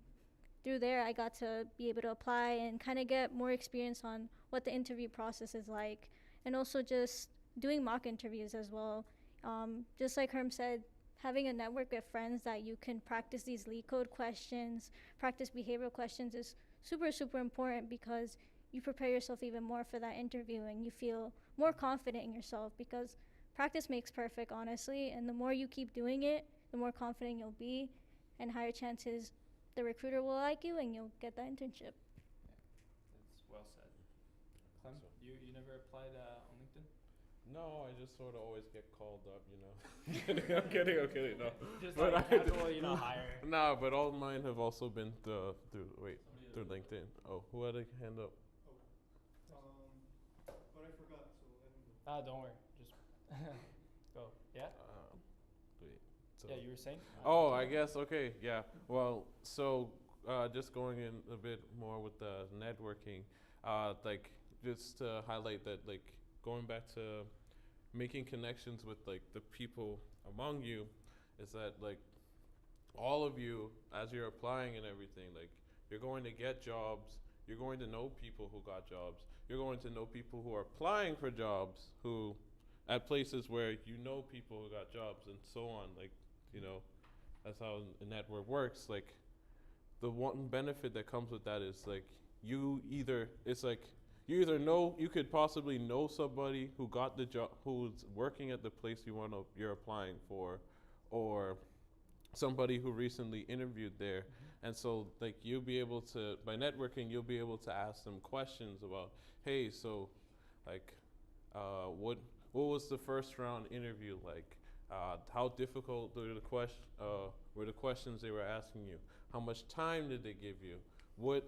through there, I got to be able to apply and kind of get more experience on what the interview process is like, and also just doing mock interviews as well. Just like Herm said, having a network of friends that you can practice these lead code questions, practice behavioral questions is super, super important because you prepare yourself even more for that interview and you feel more confident in yourself because practice makes perfect, honestly, and the more you keep doing it, the more confident you'll be and higher chances the recruiter will like you and you'll get that internship. That's well said. Clem, you never applied on LinkedIn? No, I just sort of always get called up, you know. I'm kidding, no. Just But like casual, you know, hire. No, but all mine have also been through LinkedIn. Oh, who had a hand up? But I forgot, so let me go. Don't worry, just go. Yeah? Wait. So Yeah, you were saying? Oh, I guess, okay, yeah. Well, so just going in a bit more with the networking, like just to highlight that, like going back to making connections with like the people among you, is that like all of you, as you're applying and everything, like you're going to get jobs, you're going to know people who got jobs, you're going to know people who are applying for jobs who at places where you know people who got jobs and so on, like, you know, that's how a network works. Like the one benefit that comes with that is like you either know, you could possibly know somebody who got the job, who's working at the place you're applying for, or somebody who recently interviewed there. And so like you'll be able to, by networking, you'll be able to ask them questions about, hey, so like what was the first round interview like? How difficult were the questions they were asking you? How much time did they give you? What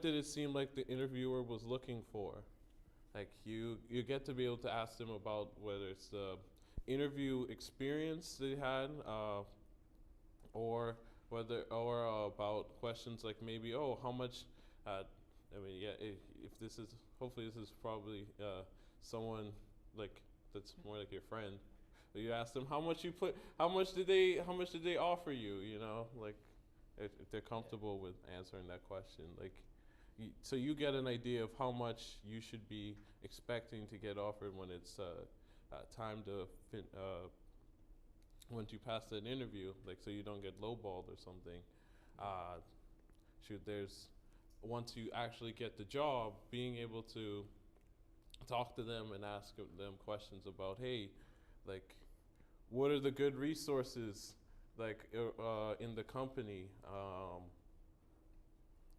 did it seem like the interviewer was looking for? Like you get to be able to ask them about whether it's the interview experience they had, or about questions like maybe, oh, how much, if this is, hopefully this is probably someone like that's more like your friend. But you ask them how much did they offer you, you know, like if they're comfortable with answering that question, like so you get an idea of how much you should be expecting to get offered when it's time to once you pass that interview, like so you don't get lowballed or something. Once you actually get the job, being able to talk to them and ask them questions about, hey, like, what are the good resources, like, in the company?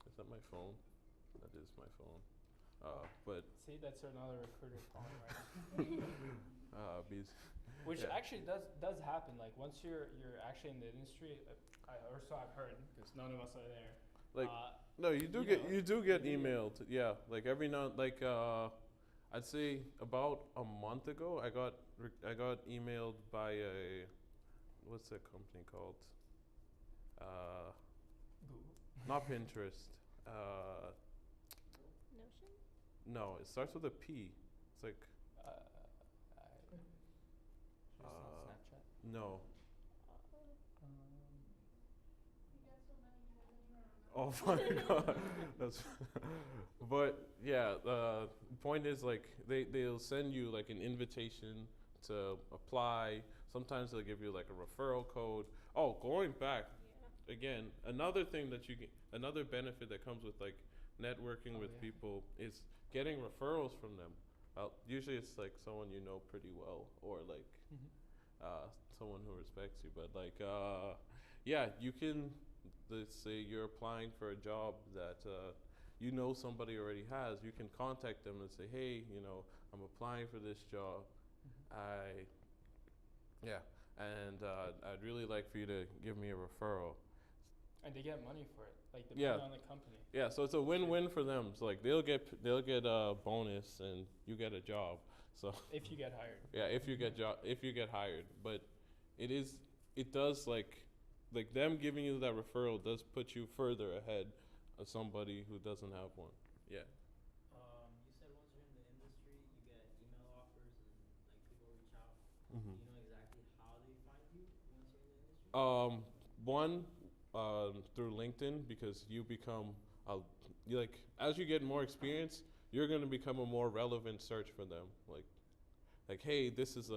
Is that my phone? That is my phone. But See, that's another recruiter calling right now. Which yeah. actually does happen. Like once you're actually in the industry, or so I've heard, because none of us are there. Like, no, you do get emailed. Yeah, like every now, like I'd say about a month ago, I got emailed by what's that company called? Not Pinterest. Notion? No, it starts with a P. It's like Snapchat. no. He gets so many he doesn't even remember. Oh my god. That's but yeah, the point is like they'll send you like an invitation to apply. Sometimes they'll give you like a referral code. Oh, going back again, another thing that you get, another benefit that comes with like networking with people is getting referrals from them. Usually it's like someone you know pretty well, or like someone who respects you. But like, yeah, you can, let's say you're applying for a job that you know somebody already has. You can contact them and say, hey, you know, I'm applying for this job. I'd really like for you to give me a referral. And they get money for it, like depending on the company. Yeah, so it's a win-win for them. It's like they'll get a bonus and you get a job. So if you get hired. Yeah, if you get hired, but it does like them giving you that referral does put you further ahead of somebody who doesn't have one. Yeah. You said once you're in the industry, you get email offers and like people reach out. Mm-hmm. Do you know exactly how they find you once you're in the industry? One, through LinkedIn, because you become as you get more experience, you're gonna become a more relevant search for them. Like hey, this is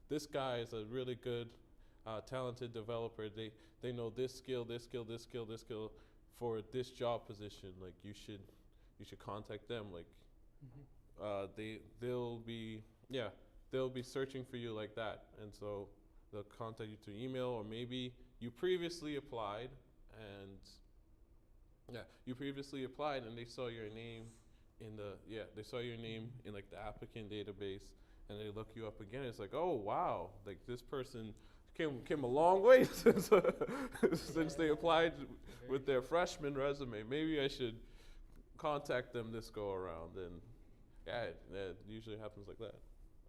this guy is a really good, talented developer. They know this skill for this job position. Like you should contact them. Like they'll be searching for you like that, and so they'll contact you through email, or maybe you previously applied and they saw your name in like the applicant database, and they look you up again. It's like, oh wow, like this person came a long way since they applied with their freshman resume. Maybe I should contact them this go around. And it usually happens like that.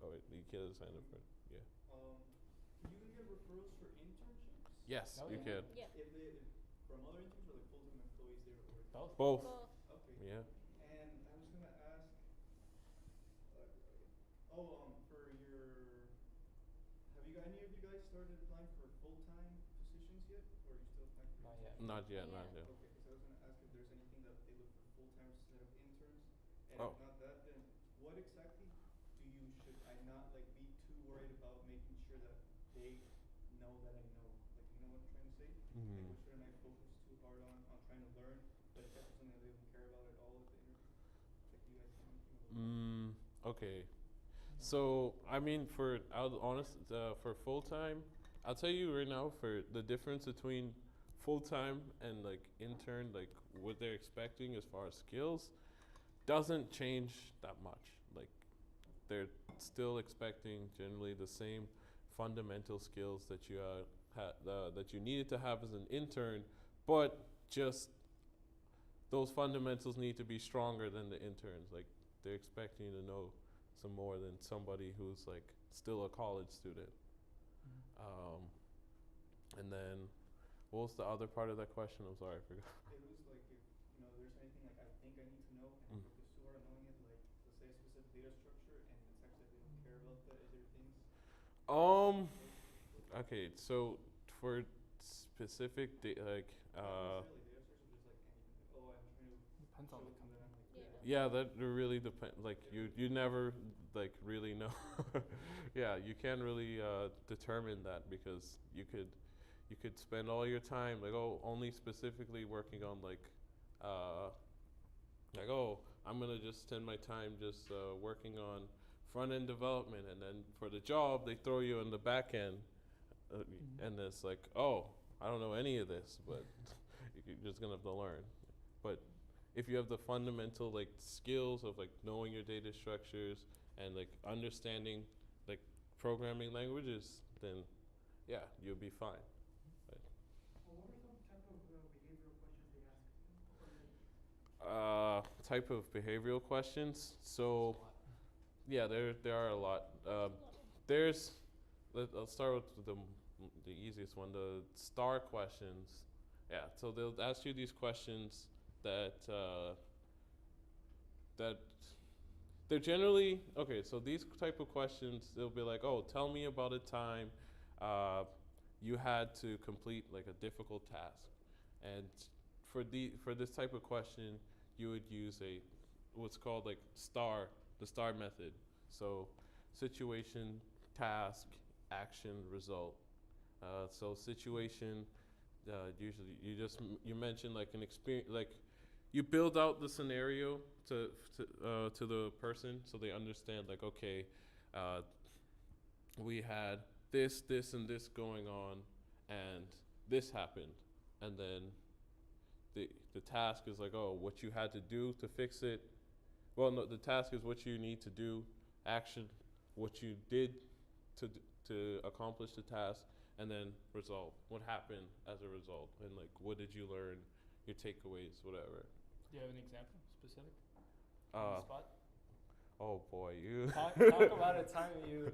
Oh wait, you can't sign up for it. Yeah. Can you even get referrals for internships? Yes, you can. Yeah. If from other interns or like full-time employees there, or Both. Okay. Yeah. And I was gonna ask, for your, any of you guys started applying for full-time positions yet, or are you still applying for? Not yet. Not yet. Not yet. Okay, because I was gonna ask if there's anything that they look for full-timers instead of interns, and Oh. if not that, then what exactly should I not like be too worried about making sure that they know that I know, like you know what I'm trying to say? Like what shouldn't I focus too hard on trying to learn, but it's actually something that they don't care about at all at the interview? Like you guys know anything about that? Okay. So I mean, for full time, I'll tell you right now, for the difference between full time and like intern, like what they're expecting as far as skills, doesn't change that much. Like they're still expecting generally the same fundamental skills that you that you needed to have as an intern, but just those fundamentals need to be stronger than the interns. Like they're expecting you to know some more than somebody who's like still a college student. And then what was the other part of that question? I'm sorry, I forgot. It was like if there's anything like I think I need to know and I focus too hard on knowing it, like let's say a specific data structure and it's actually they don't care about that. Is there things? Okay, so for specific like not necessarily data structure, just like anything. Like, I'm trying to Depends on the show them that company. I'm like yeah, that really depends. Like you never like really know. Yeah, you can't really determine that, because you could spend all your time like only specifically working on like I'm gonna just spend my time just working on front end development, and then for the job they throw you in the back end, and it's like, oh, I don't know any of this, but you're just gonna have to learn. But if you have the fundamental like skills of like knowing your data structures and like understanding like programming languages, then yeah, you'll be fine. Well, what are some type of behavioral questions they ask? Type of behavioral questions. So yeah, there are a lot. There's I'll start with the easiest one, the STAR questions. Yeah, so they'll ask you these questions that that they're generally okay. So these type of questions, they'll be like, oh, tell me about a time you had to complete like a difficult task, and for this type of question, you would use what's called like the STAR method. So situation, task, action, result. So situation, usually you mention like an experience, like you build out the scenario to the person so they understand like, okay, we had this, and this going on, and this happened, and then the task is like, oh, what you had to do to fix it. Well, no, the task is what you need to do. Action, what you did to accomplish the task, and then result, what happened as a result, and like what did you learn, your takeaways, whatever. Do you have an example specific? On Uh, the spot? oh boy, you. Talk about a time you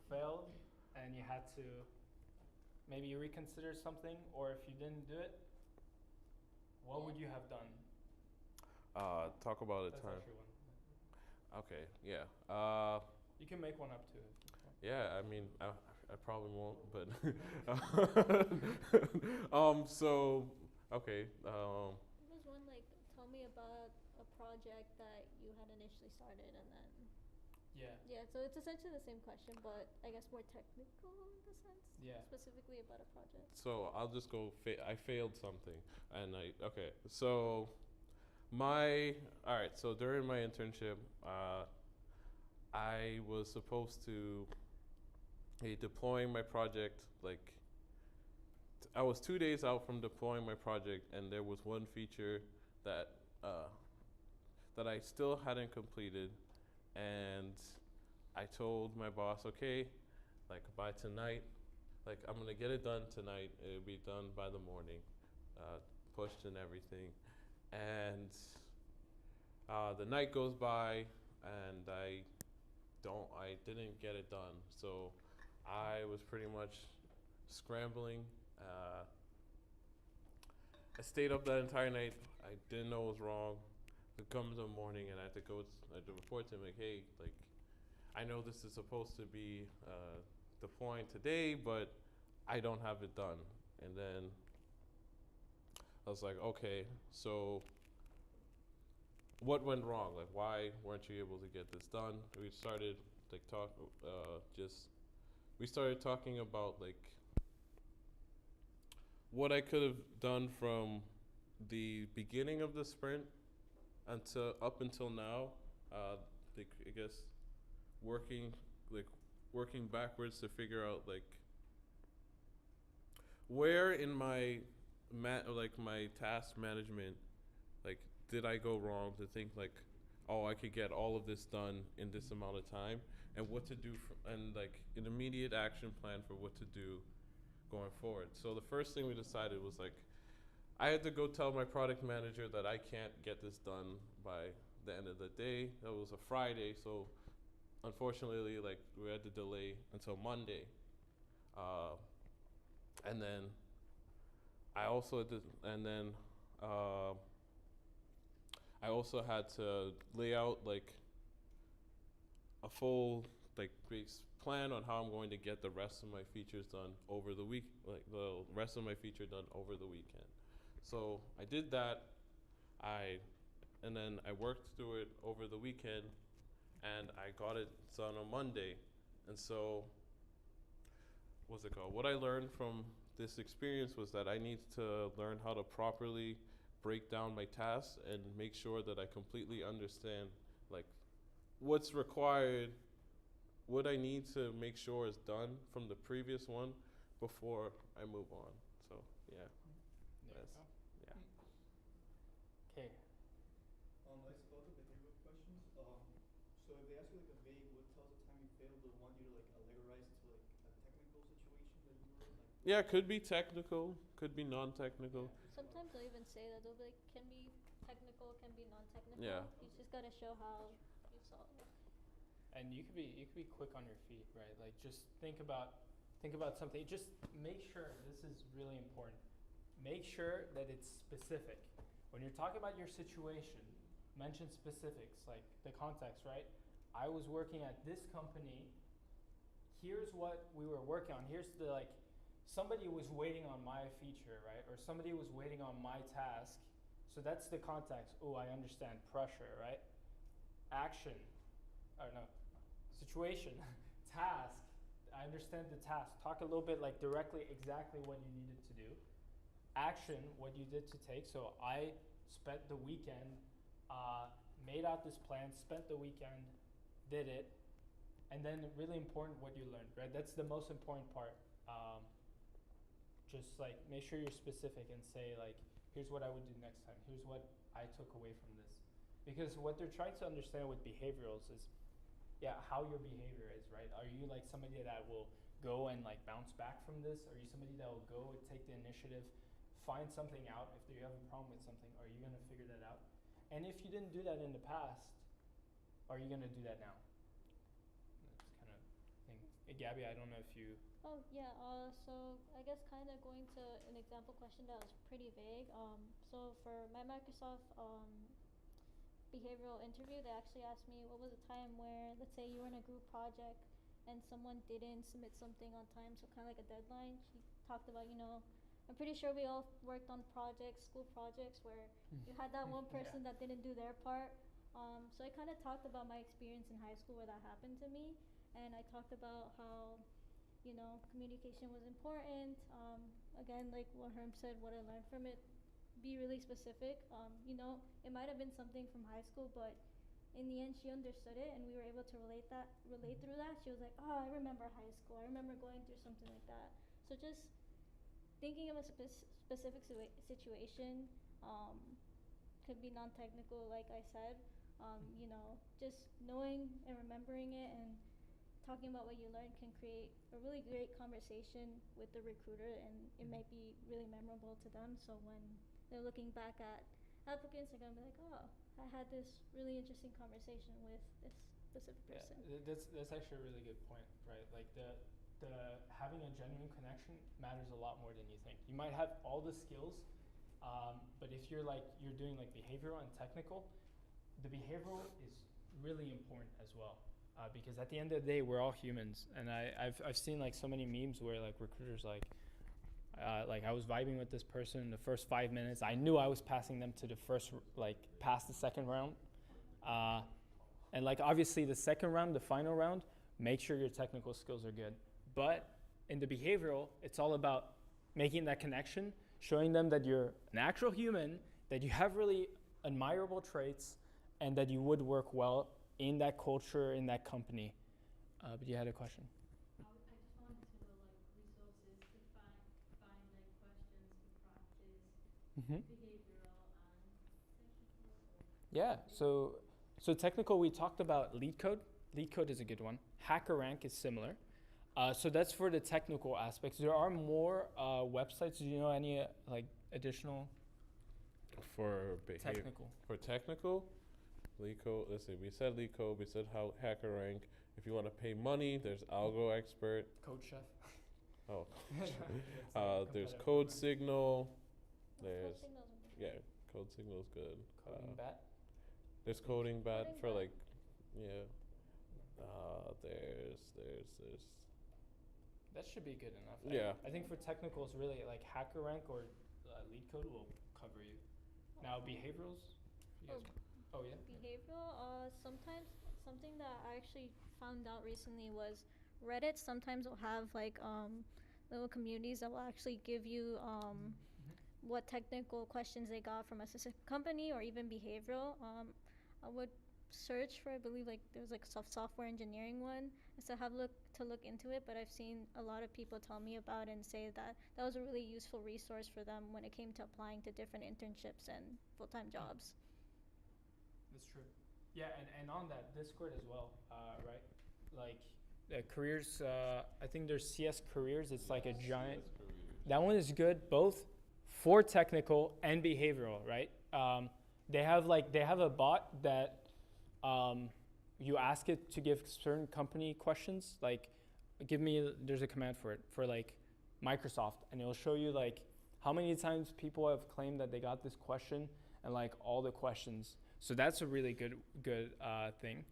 failed and you had to maybe reconsider something, or if you didn't do it, what would you have done? Talk about a That's time. actually one. Okay, yeah. You can make one up too. Yeah, I mean, I probably won't, but so okay. There was one like, tell me about a project that you had initially started and then. Yeah. Yeah, so it's essentially the same question, but I guess more technical in the sense. Yeah. Specifically about a project. So I'll just go. I failed something, and okay. So all right. So during my internship, I was supposed to be deploying my project. Like, I was 2 days out from deploying my project, and there was one feature that that I still hadn't completed, and I told my boss, okay, like by tonight, like I'm gonna get it done tonight. It'll be done by the morning, pushed and everything, and the night goes by, and I didn't get it done. So I was pretty much scrambling. I stayed up that entire night. I didn't know what was wrong. It comes in the morning, and I had to report to him like, hey, like, I know this is supposed to be deploying today, but I don't have it done. And then I was like, okay, so what went wrong? Like, why weren't you able to get this done? We started like we started talking about like what I could have done from the beginning of the sprint up until now. Like, I guess working backwards to figure out like where in my my task management, like, did I go wrong to think like, oh, I could get all of this done in this amount of time, and what to do and like an immediate action plan for what to do going forward. So the first thing we decided was like, I had to go tell my product manager that I can't get this done by the end of the day. That was a Friday, so unfortunately, like, we had to delay until Monday. And then I also had to lay out like a full like base plan on how I'm going to get the rest of my features done over the week, like the rest of my feature done over the weekend. So I did that. And then I worked through it over the weekend, and I got it done on Monday. And so, what I learned from this experience was that I need to learn how to properly break down my tasks and make sure that I completely understand like what's required, what I need to make sure is done from the previous one before I move on. So yeah, There you that's, go. yeah. Okay. Like about the behavioral questions. So if they ask you like a vague, what tells the time you failed, they'll want you to like allegorize it to like a technical situation that you were in. Like, Yeah, could be technical, could be non-technical. Sometimes they'll even say that they'll be like, can be technical, can be non-technical. Yeah. You just gotta show how you solve it. And you could be quick on your feet, right? Like just think about something. Just make sure, this is really important. Make sure that it's specific. When you're talking about your situation, mention specifics, like the context, right? I was working at this company. Here's what we were working on. Here's the like, somebody was waiting on my feature, right? Or somebody was waiting on my task. So that's the context. Oh, I understand. Pressure, right? Action. Or no. Situation. Task. I understand the task. Talk a little bit like directly exactly what you needed to do. Action, what you did to take. So I spent the weekend, made out this plan, spent the weekend, did it. And then really important what you learned, right? That's the most important part. Just like make sure you're specific and say like, here's what I would do next time. Here's what I took away from this. Because what they're trying to understand with behaviorals is, yeah, how your behavior is, right? Are you like somebody that will go and like bounce back from this? Are you somebody that will go and take the initiative, find something out? If you have a problem with something, are you gonna figure that out? And if you didn't do that in the past, are you gonna do that now? That's kind of thing. Hey, Gabby, I don't know if you. Oh yeah, so I guess kind of going to an example question that was pretty vague. So for my Microsoft behavioral interview, they actually asked me what was a time where, let's say you were in a group project and someone didn't submit something on time, so kind of like a deadline. She talked about, I'm pretty sure we all worked on projects, school projects, where you had that one person that didn't do their part. So I kind of talked about my experience in high school where that happened to me, and I talked about how communication was important. Again, like what Herm said, what I learned from it, be really specific. It might have been something from high school, but in the end, she understood it, and we were able to relate through that. She was like, oh, I remember high school. I remember going through something like that. So just thinking of a specific situation, could be non-technical, like I said. Just knowing and remembering it and talking about what you learned can create a really great conversation with the recruiter, and it might be really memorable to them. So when they're looking back at applicants, they're gonna be like, oh, I had this really interesting conversation with this specific person. Yeah, that's actually a really good point, right? Like the having a genuine connection matters a lot more than you think. You might have all the skills, but if you're doing like behavioral and technical, the behavioral is really important as well. Because at the end of the day, we're all humans, and I've seen like so many memes where like recruiters like I was vibing with this person in the first 5 minutes. I knew I was passing them to the past the second round, and like obviously the second round, the final round, make sure your technical skills are good. But in the behavioral, it's all about making that connection, showing them that you're an actual human, that you have really admirable traits, and that you would work well in that culture, in that company. But you had a question. I just wanted to know resources to find questions to practice behavioral and technical. Yeah, so technical, we talked about lead code. Lead code is a good one. HackerRank is similar. So that's for the technical aspects. There are more websites. Do you know any additional? For technical. For technical, LeetCode. Let's see. We said LeetCode. We said how HackerRank. If you want to pay money, there's Algo Expert. Code Chef. Oh. There's Code Signal. There's Code Signal's good. Coding Bat. There's Coding Bat Coding for Bat. There's. That should be good enough. Yeah. I think for technicals, really like HackerRank or LeetCode will cover you. Now behaviorals. You guys, Behavioral. Sometimes something that I actually found out recently was Reddit sometimes will have little communities that will actually give you what technical questions they got from a specific company or even behavioral. I would search for, I believe like there was like software engineering one, so have to look into it. But I've seen a lot of people tell me about it and say that that was a really useful resource for them when it came to applying to different internships and full-time jobs. That's true. Yeah, and on that Discord as well, right? Like careers, I think there's CS careers. It's like a giant. That one is good both for technical and behavioral, right? They have a bot that you ask it to give certain company questions. Like, there's a command for it for like Microsoft, and it'll show you like how many times people have claimed that they got this question and like all the questions. So that's a really good thing.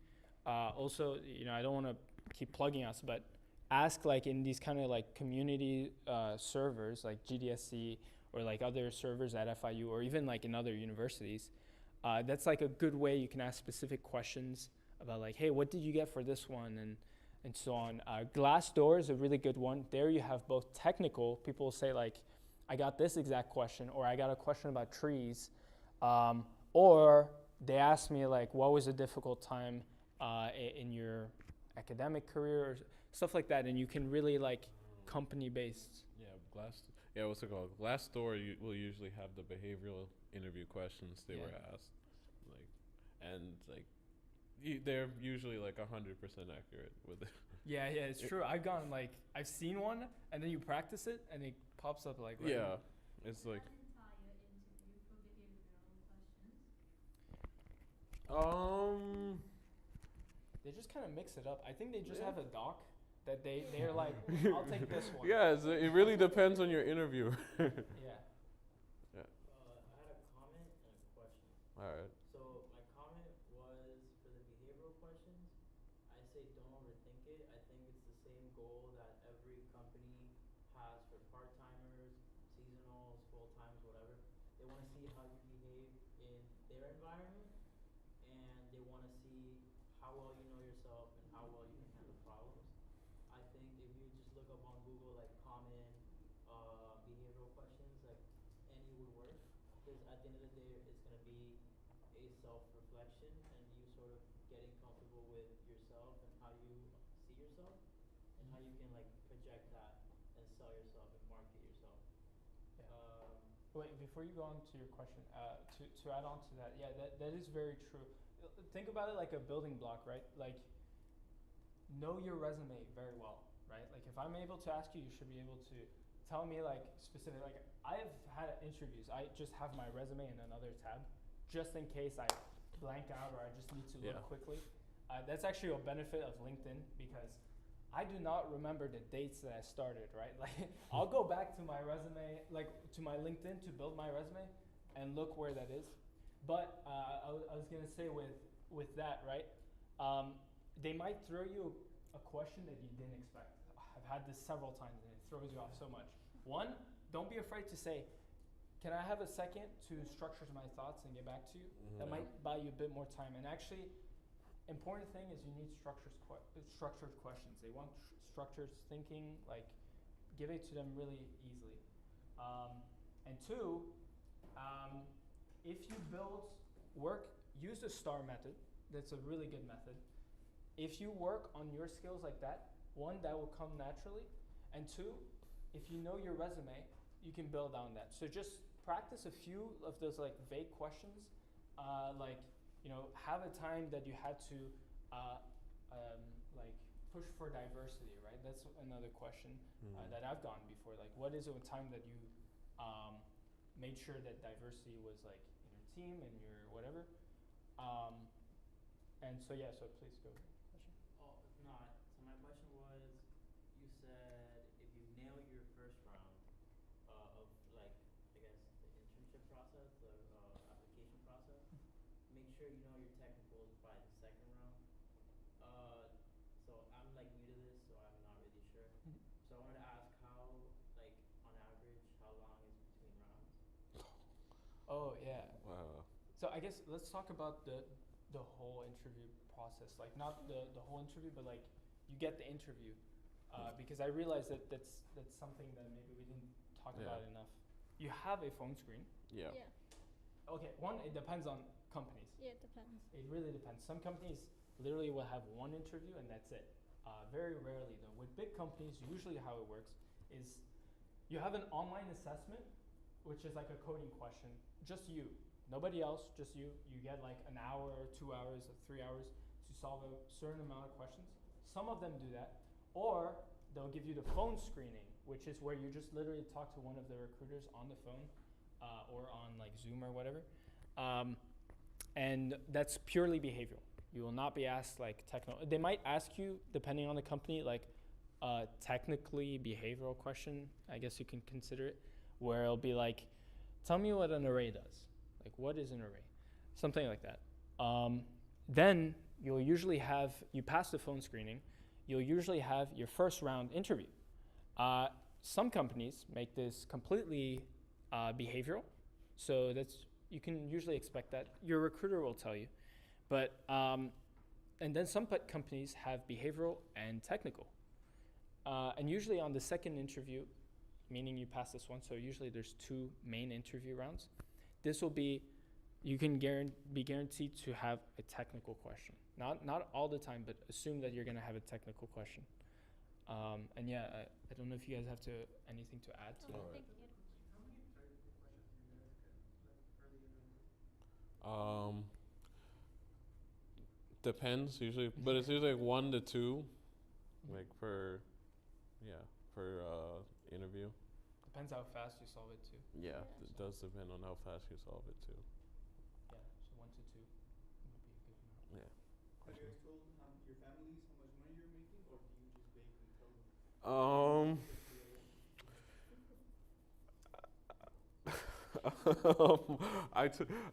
Also, I don't want to keep plugging us, but ask like in these kind of like community servers like GDSC or like other servers at FIU or even like in other universities. That's like a good way you can ask specific questions about like, hey, what did you get for this one, and so on. Glassdoor is a really good one. There you have both technical, people will say like, I got this exact question, or I got a question about trees, or they asked me like, what was a difficult time in your academic career or stuff like that, and you can really like company-based. Yeah, what's it called? Glassdoor will usually have the behavioral interview questions they were asked, they're usually like 100% accurate with it. Yeah, it's true. I've seen one, and then you practice it, and it pops up like. Right yeah, it's like. They just kind of mix it up. I think they just have a doc that they're like, I'll take this one. Yeah, it really depends on your interview. Yeah. I had a comment and a question. All right. So my comment was for the behavioral questions, I say don't overthink it. I think it's the same goal that every company has for part-timers, seasonals, full-timers, whatever. They want to see how you behave in their environment, and they want to see how well you know yourself and how well you can handle problems. I think if you just look up on Google like common behavioral questions, like any would work, because at the end of the day, it's going to be a self-reflection and you sort of getting comfortable with yourself and how you see yourself and how you can like project that and sell yourself and market yourself. Wait, before you go on to your question, to add on to that, yeah, that is very true. Think about it like a building block, right? Like, know your resume very well, right? Like, if I'm able to ask you, you should be able to tell me like specific, like I have had interviews, I just have my resume in another tab, just in case I blank out or I just need to look quickly. That's actually a benefit of LinkedIn, because I do not remember the dates that I started, right? Like, I'll go back to my resume, like to my LinkedIn to build my resume and look where that is. But I was gonna say with that, right? They might throw you a question that you didn't expect. I've had this several times and it throws you off so much. One, don't be afraid to say, can I have a second to structure my thoughts and get back to you? Mm-hmm. That might buy you a bit more time. And actually, important thing is you need structured questions. They want structured thinking, like give it to them really easily. And two, if you build work, use the STAR method. That's a really good method. If you work on your skills like that, one, that will come naturally. And two, if you know your resume, you can build on that. So just practice a few of those like vague questions. Have a time that you had to like push for diversity, right? That's another question that I've gotten before. Like, what is a time that you made sure that diversity was like in your team and your whatever? And so please go. Question. Oh, no. So my question was, you said if you nail your first round of like, I guess the internship process, the application process, make sure you know your technicals by the second round. So I'm like new to this, so I'm not really sure. So I wanted to ask how, like on average, how long is between rounds? Oh yeah. Wow. So I guess let's talk about the whole interview process. Like not the whole interview, but like you get the interview. Because I realized that's something that maybe we didn't talk about enough. you have a phone screen. Yeah. Yeah. Okay, one, it depends on companies. Yeah, it depends. It really depends. Some companies literally will have one interview and that's it. Very rarely though. With big companies, usually how it works is you have an online assessment, which is like a coding question. Just you. Nobody else, just you. You get like an hour or 2 hours or 3 hours to solve a certain amount of questions. Some of them do that. Or they'll give you the phone screening, which is where you just literally talk to one of the recruiters on the phone or on like Zoom or whatever. And that's purely behavioral. You will not be asked like technical. They might ask you, depending on the company, like technically behavioral question, I guess you can consider it, where it'll be like, tell me what an array does. Like, what is an array? Something like that. Then you'll usually have, you pass the phone screening, you'll usually have your first round interview. Some companies make this completely behavioral, so you can usually expect that. Your recruiter will tell you. But, and then some companies have behavioral and technical. And usually on the second interview, meaning you pass this one, so usually there's 2 main interview rounds. This will be, you can be guaranteed to have a technical question. Not all the time, but assume that you're gonna have a technical question. And yeah, I don't know if you guys have anything to add to that. Thank you. How many technical questions do you guys get like early in the interview? Depends usually, but it's usually like 1 to 2, like per interview. Depends how fast you solve it too. Yeah, Yeah. it does depend on how fast you solve it too. Yeah, so 1 to 2 would be a good amount. Yeah. Have you guys told your families how much money you're making, or do you just vaguely tell them?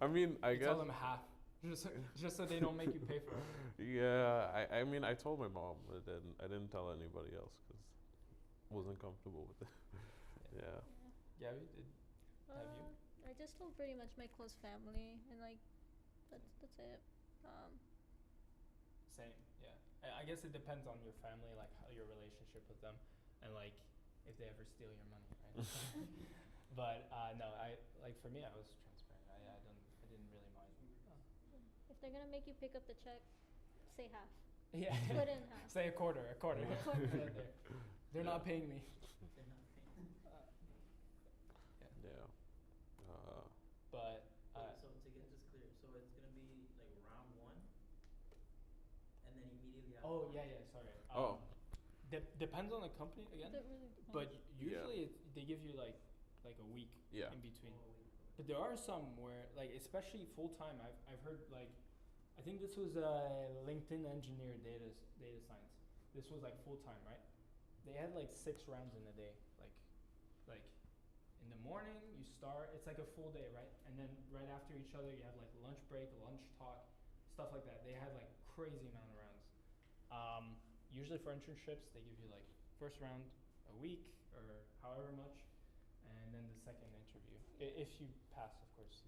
I mean, I You guess. tell them half, just so they don't make you pay for it. Yeah, I mean, I told my mom, but then I didn't tell anybody else because wasn't comfortable with it. Yeah. Yeah, we did. Have you? I just told pretty much my close family, and like, that's it. Same, yeah. I guess it depends on your family, like how your relationship with them, and like if they ever steal your money, right? But no, for me, I was transparent. I didn't really mind. If they're gonna make you pick up the check, say half. Yeah. Split it in half. Say a quarter. A quarter. Right there. They're not paying me. They're not paying. Yeah. But So to get this clear, so it's gonna be like round 1, and then immediately after. oh yeah, sorry. Depends on the company again. That really depends. But usually they give you like a week Yeah. in between. But there are some where, like, especially full time, I've heard, like, I think this was a LinkedIn engineer data science. This was like full time, right? They had like 6 rounds in a day. Like in the morning you start, it's like a full day, right? And then right after each other you have like lunch break, lunch talk, stuff like that. They had like crazy amount of rounds. Usually for internships they give you like first round a week or however much, and then the second interview. If you pass, of course,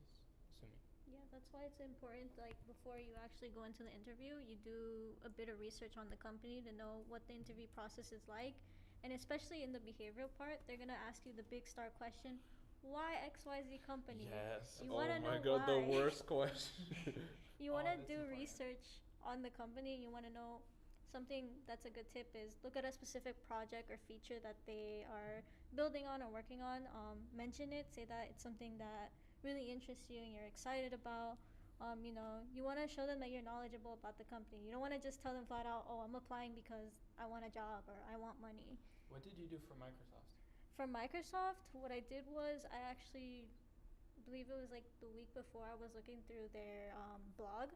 assuming. Yeah, that's why it's important, like, before you actually go into the interview, you do a bit of research on the company to know what the interview process is like. And especially in the behavioral part, they're gonna ask you the big star question, why XYZ company? Yes. You Oh wanna my know god, the why. worst question. You wanna that's do important. research on the company, you wanna know something that's a good tip is look at a specific project or feature that they are building on or working on. Mention it, say that it's something that really interests you and you're excited about. You want to show them that you're knowledgeable about the company. You don't want to just tell them flat out, oh, I'm applying because I want a job or I want money. What did you do for Microsoft? For Microsoft, what I did was I actually believe it was like the week before I was looking through their blog.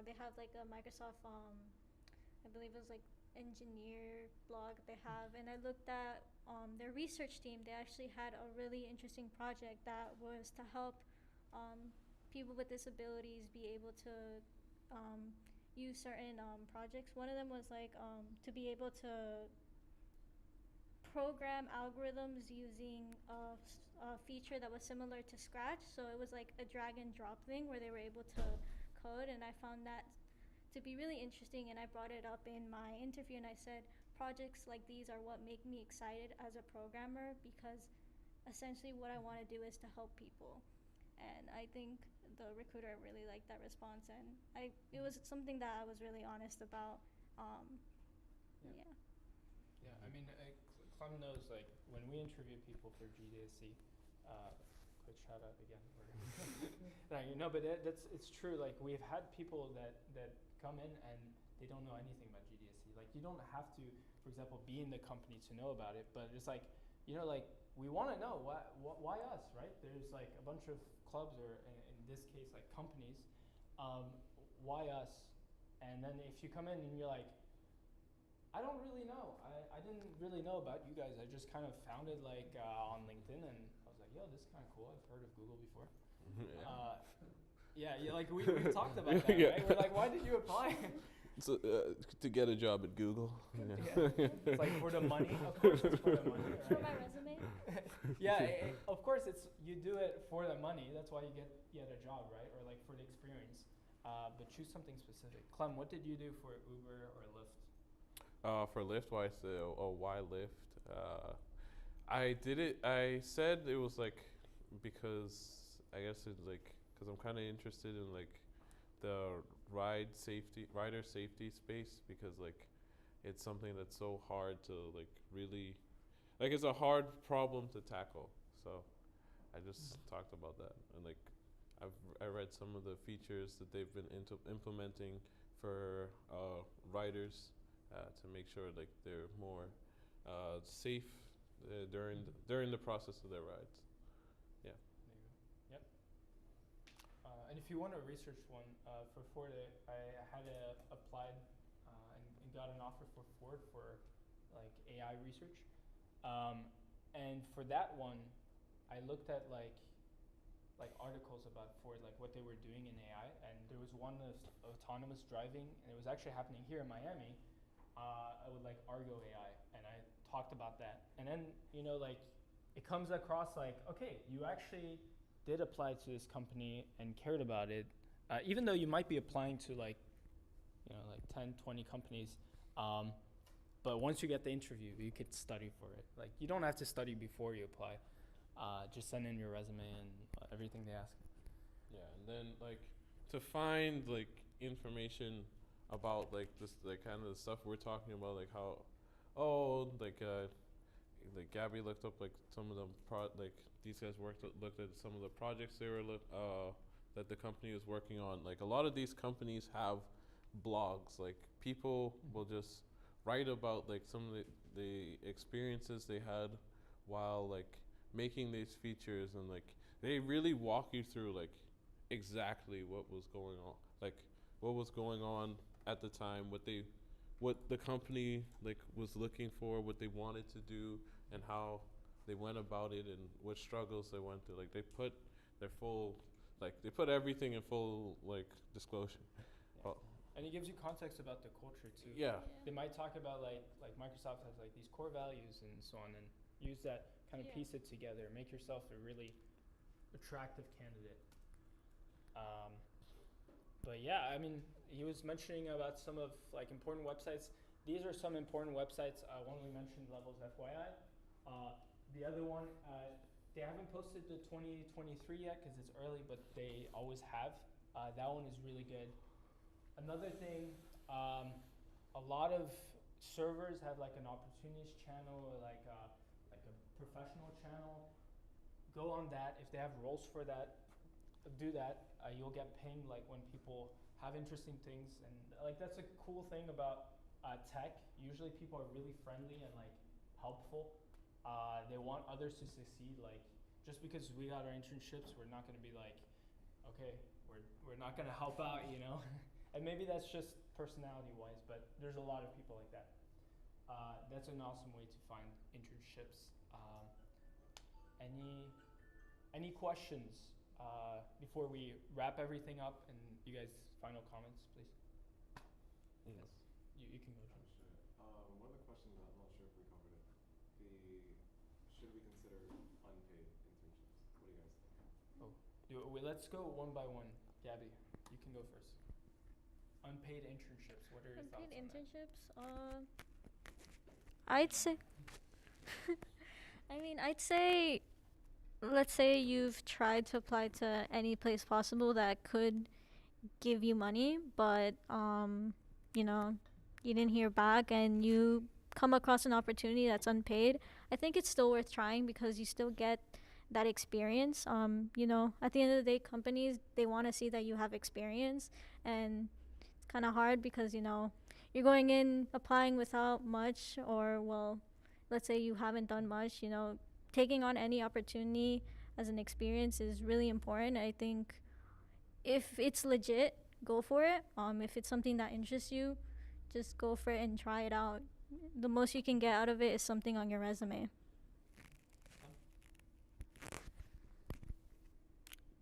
They have like a Microsoft, I believe it was like engineer blog they have, and I looked at their research team. They actually had a really interesting project that was to help people with disabilities be able to use certain projects. One of them was like to be able to program algorithms using a feature that was similar to Scratch. So it was like a drag and drop thing where they were able to code, and I found that to be really interesting, and I brought it up in my interview, and I said projects like these are what make me excited as a programmer, because essentially what I want to do is to help people. And I think the recruiter really liked that response, and it was something that I was really honest about. Yeah. Yeah. Yeah, I mean, Clem knows, like, when we interview people for GDSC, quick shout out again. No, but it's true. Like, we've had people that come in and they don't know anything about GDSC. Like, you don't have to, for example, be in the company to know about it, but it's like, like, we want to know why us, right? There's like a bunch of clubs, or in this case, like companies. Why us? And then if you come in and you're like, I don't really know. I didn't really know about you guys. I just kind of found it like on LinkedIn, and I was like, yo, this is kind of cool. I've heard of Google before. Yeah, like we talked about that, Yeah. right? We're like, why did you apply? So, to get a job at Google. Yeah. It's like for the money, of course it's for the money, right? For my resume. Yeah, of course you do it for the money. That's why you get a job, right? Or like for the experience. But choose something specific. Clem, what did you do for Uber or Lyft? For Lyft, why Lyft? I did it. I said it was like because I guess it's like because I'm kind of interested in like the rider safety space, because like it's something that's so hard to like really, like, it's a hard problem to tackle. So I just talked about that, and like I read some of the features that they've been implementing for riders to make sure like they're more safe during the process of their rides. Yeah. There you go. Yep. And if you want to research one, for Ford, I had applied and got an offer for Ford for like AI research. And for that one, I looked at like articles about Ford, like what they were doing in AI, and there was one of autonomous driving, and it was actually happening here in Miami. With like Argo AI, and I talked about that, and then like it comes across like, okay, you actually did apply to this company and cared about it, even though you might be applying to like 10, 20 companies, but once you get the interview, you could study for it. Like, you don't have to study before you apply. Just send in your resume and everything they ask. Yeah, and then like to find like information about like this, like kind of the stuff we're talking about, like how, like Gabby looked up like some of the like these guys looked at some of the projects they were that the company was working on. Like a lot of these companies have blogs. Like people will just write about like some of the experiences they had while like making these features, and like they really walk you through like exactly what was going on, like what was going on at the time, what the company like was looking for, what they wanted to do, and how they went about it, and what struggles they went through. Like they put everything in full like disclosure. Yeah. And it gives you context about the culture too. Yeah. They might talk about like Microsoft has like these core values and so on, and use that, kind of piece it together, make yourself a really attractive candidate. But yeah, I mean, he was mentioning about some of like important websites. These are some important websites. One we mentioned, Levels FYI. The other one, they haven't posted the 2023 yet because it's early, but they always have. That one is really good. Another thing, a lot of servers have like an opportunities channel, or like a professional channel. Go on that. If they have roles for that, do that. You'll get pinged like when people have interesting things, and like that's a cool thing about tech. Usually people are really friendly and like helpful. They want others to succeed. Like, just because we got our internships, we're not going to be like, okay, we're not going to help out, And maybe that's just personality wise, but there's a lot of people like that. That's an awesome way to find internships. Any questions before we wrap everything up, and you guys final comments, please? Yes. You can go, John. One of the questions, I'm not sure if we covered it. Should we consider unpaid internships? What do you guys think? Let's go one by one. Gabby, you can go first. Unpaid internships. What are your thoughts on Unpaid internships? that? I'd say. I'd say let's say you've tried to apply to any place possible that could give you money, but you know, you didn't hear back and you come across an opportunity that's unpaid, I think it's still worth trying because you still get that experience. You know, at the end of the day, companies, they want to see that you have experience, and it's kind of hard because, you know, you're going in applying without much, or well, let's say you haven't done much, you know, taking on any opportunity as an experience is really important. I think if it's legit, go for it. If it's something that interests you, just go for it and try it out. The most you can get out of it is something on your resume.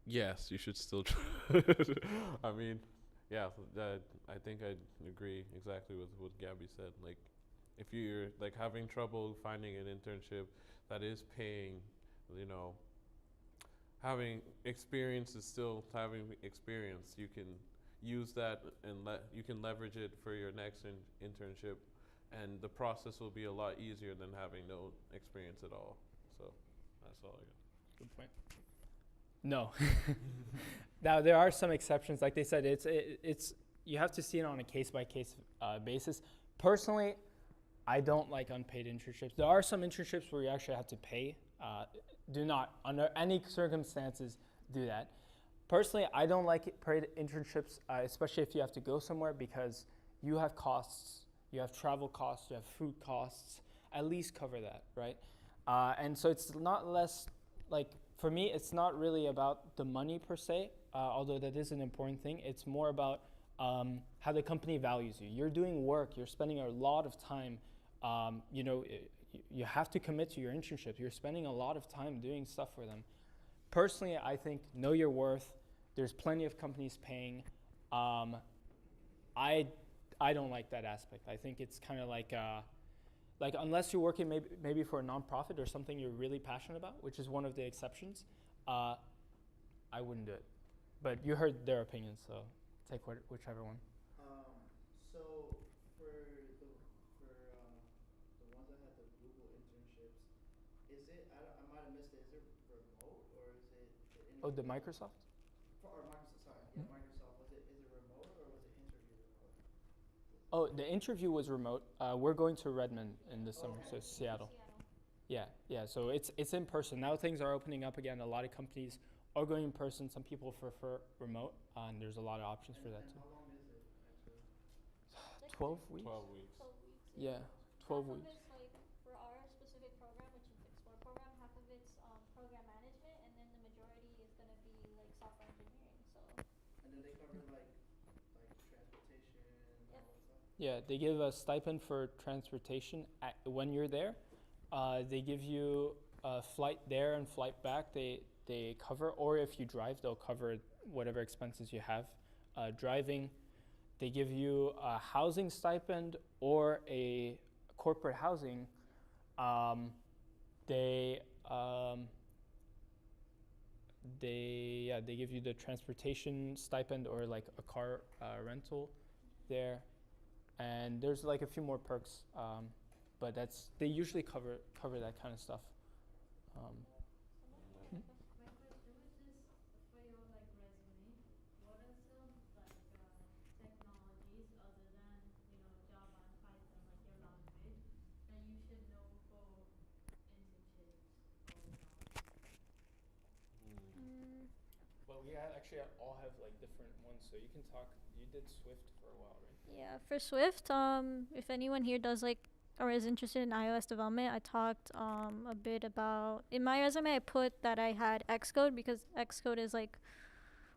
Yes, you should still try. I mean, yeah, I think I agree exactly with what Gabby said. Like, if you're like having trouble finding an internship that is paying, you know, having experience is still having experience. You can use that and you can leverage it for your next internship, and the process will be a lot easier than having no experience at all. So that's all I got. Good point. No. Now there are some exceptions. Like they said, it's you have to see it on a case by case basis. Personally, I don't like unpaid internships. There are some internships where you actually have to pay. Do not, under any circumstances, do that. Personally, I don't like paid internships, especially if you have to go somewhere, because you have costs. You have travel costs, you have food costs. At least cover that, right? And so it's not less, like, for me, it's not really about the money per se, although that is an important thing. It's more about how the company values you. You're doing work, you're spending a lot of time, you know, you have to commit to your internships. You're spending a lot of time doing stuff for them. Personally, I think know your worth. There's plenty of companies paying. I don't like that aspect. I think it's kind of like unless you're working maybe for a nonprofit or something you're really passionate about, which is one of the exceptions, I wouldn't do it. But you heard their opinions, so take whichever one. So for the ones that had the Google internships, is it, I might have missed it, is it remote or is it the Oh, the Microsoft? Microsoft, sorry, yeah, Microsoft, is it remote or was it interview remote? Oh, the interview was remote. We're going to Redmond in the summer, so Seattle. Yeah. So it's in person. Now things are opening up again. A lot of companies are going in person. Some people prefer remote, and there's a lot of options for that too. How long is it actually? 12 weeks? 12 weeks. 12 weeks. Yeah, 12 Half weeks. of it's like for our specific program, which is the Explore program, half of it's program management, and then the majority is going to be like software engineering. So. And then they cover like transportation and all that stuff? Yeah, they give a stipend for transportation when you're there. They give you a flight there and flight back. They cover, or if you drive, they'll cover whatever expenses you have driving. They give you a housing stipend or a corporate housing. They give you the transportation stipend or like a car rental there, and there's like a few more perks, but they usually cover that kind of stuff. My question was just for your like resume, what are some like technologies other than, you know, Java and Python, like your language, that you should know for internships or not? Well, we actually all have like different ones, so you can talk. You did Swift for a while, right? Yeah, for Swift, if anyone here does like or is interested in iOS development, I talked a bit about, in my resume I put that I had Xcode because Xcode is like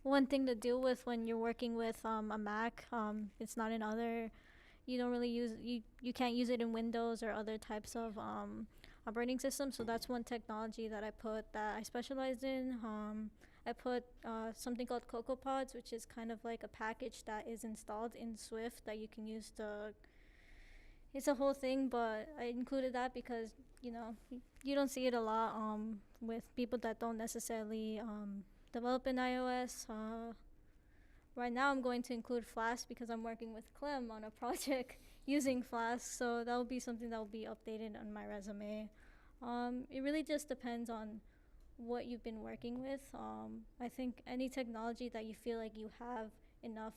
one thing to deal with when you're working with a Mac. It's not in other, you don't really use, you can't use it in Windows or other types of operating systems. So that's one technology that I put that I specialized in. I put something called CocoaPods, which is kind of like a package that is installed in Swift that you can use to, it's a whole thing, but I included that because, you know, you don't see it a lot with people that don't necessarily develop in iOS. Right now I'm going to include Flask because I'm working with Clem on a project using Flask, so that will be something that will be updated on my resume. It really just depends on what you've been working with. I think any technology that you feel like you have enough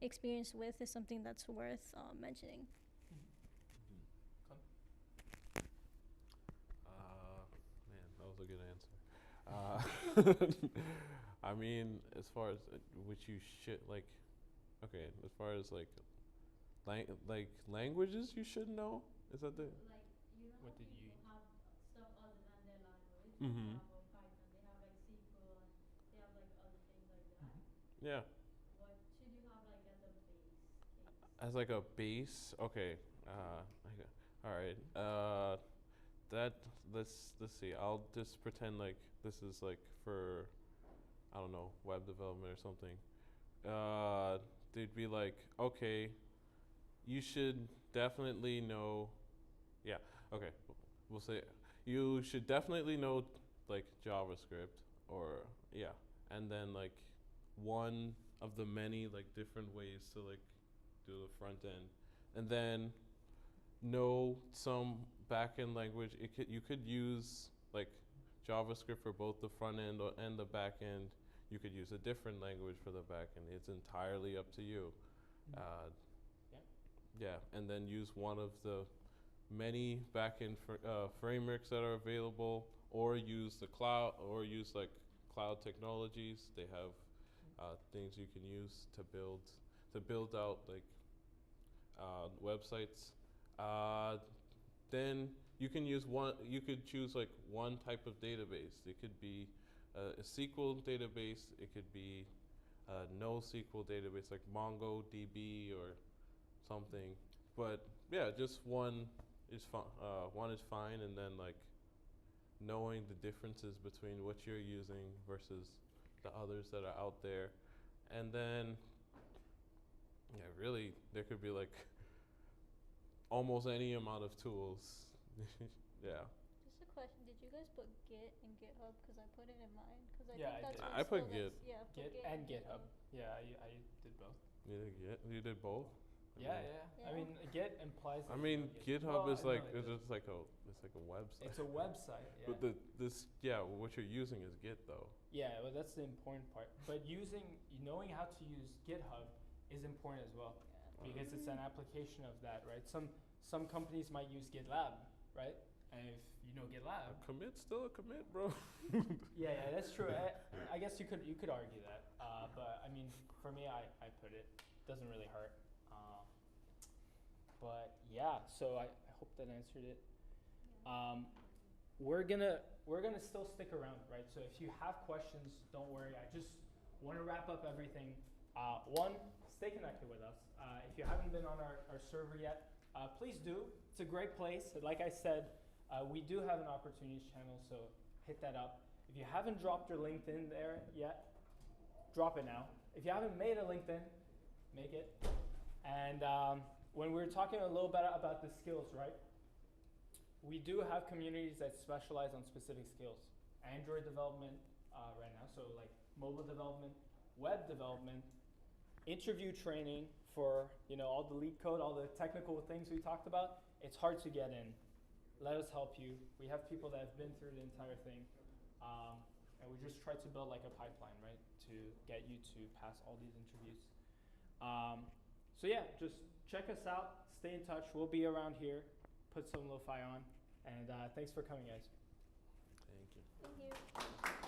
experience with is something that's worth mentioning. Man, that was a good answer. I mean, as far as which you should like, okay, as far as like languages you should know, is that the? Like, you know how What did people you? have stuff other than their language, like Mm-hmm. Java, Python, they have like SQL and they have like other things like that. Yeah. What should you have like as a base case? As like a base, okay. All right. That let's see. I'll just pretend like this is like for, I don't know, web development or something. They'd be like, okay, you should definitely know. Yeah. Okay. We'll say you should definitely know like JavaScript or yeah, and then like one of the many like different ways to like do the front end, and then know some back-end language. You could use like JavaScript for both the front end and the back end. You could use a different language for the back end. It's entirely up to you. Yeah, and then use one of the many back-end frameworks that are available, or use the cloud, or use like cloud technologies. They have things you can use to build out like websites. Then you can use one. You could choose like one type of database. It could be a SQL database. It could be a NoSQL database like MongoDB or something. But yeah, just one is fine. One is fine, and then like knowing the differences between what you're using versus the others that are out there, and then yeah, really there could be like almost any amount of tools. Yeah. Just a question: did you guys put Git and GitHub? Because I put it in mine. Because I Yeah, think I that's did. what I put still Git. gets- Yeah, put Git Git and GitHub. Yeah, I did both. You did both. Yeah. Yeah. I mean, Git implies. I that mean, you know Git. GitHub Well, is I know like it it's does. just like a website. It's a website. Yeah. But what you're using is Git though. Yeah, well, that's the important part. But knowing how to use GitHub is important as well, because it's an application of that, right? Some companies might use GitLab, right? And if you know GitLab, A commit's still a commit, bro. yeah, that's true. I guess you could argue that, but I mean, for me, I put it. Doesn't really hurt. But yeah, so I hope that answered it. We're gonna still stick around, right? So if you have questions, don't worry. I just want to wrap up everything. One, stay connected with us. If you haven't been on our server yet, please do. It's a great place. Like I said, we do have an opportunities channel, so hit that up. If you haven't dropped your LinkedIn there yet, drop it now. If you haven't made a LinkedIn, make it. And when we were talking a little bit about the skills, right? We do have communities that specialize on specific skills. Android development right now, so like mobile development, web development, interview training for all the leak code, all the technical things we talked about. It's hard to get in. Let us help you. We have people that have been through the entire thing, and we just try to build like a pipeline, right, to get you to pass all these interviews. So yeah, just check us out. Stay in touch. We'll be around here. Put some lo-fi on, and thanks for coming, guys. Thank you. Thank you.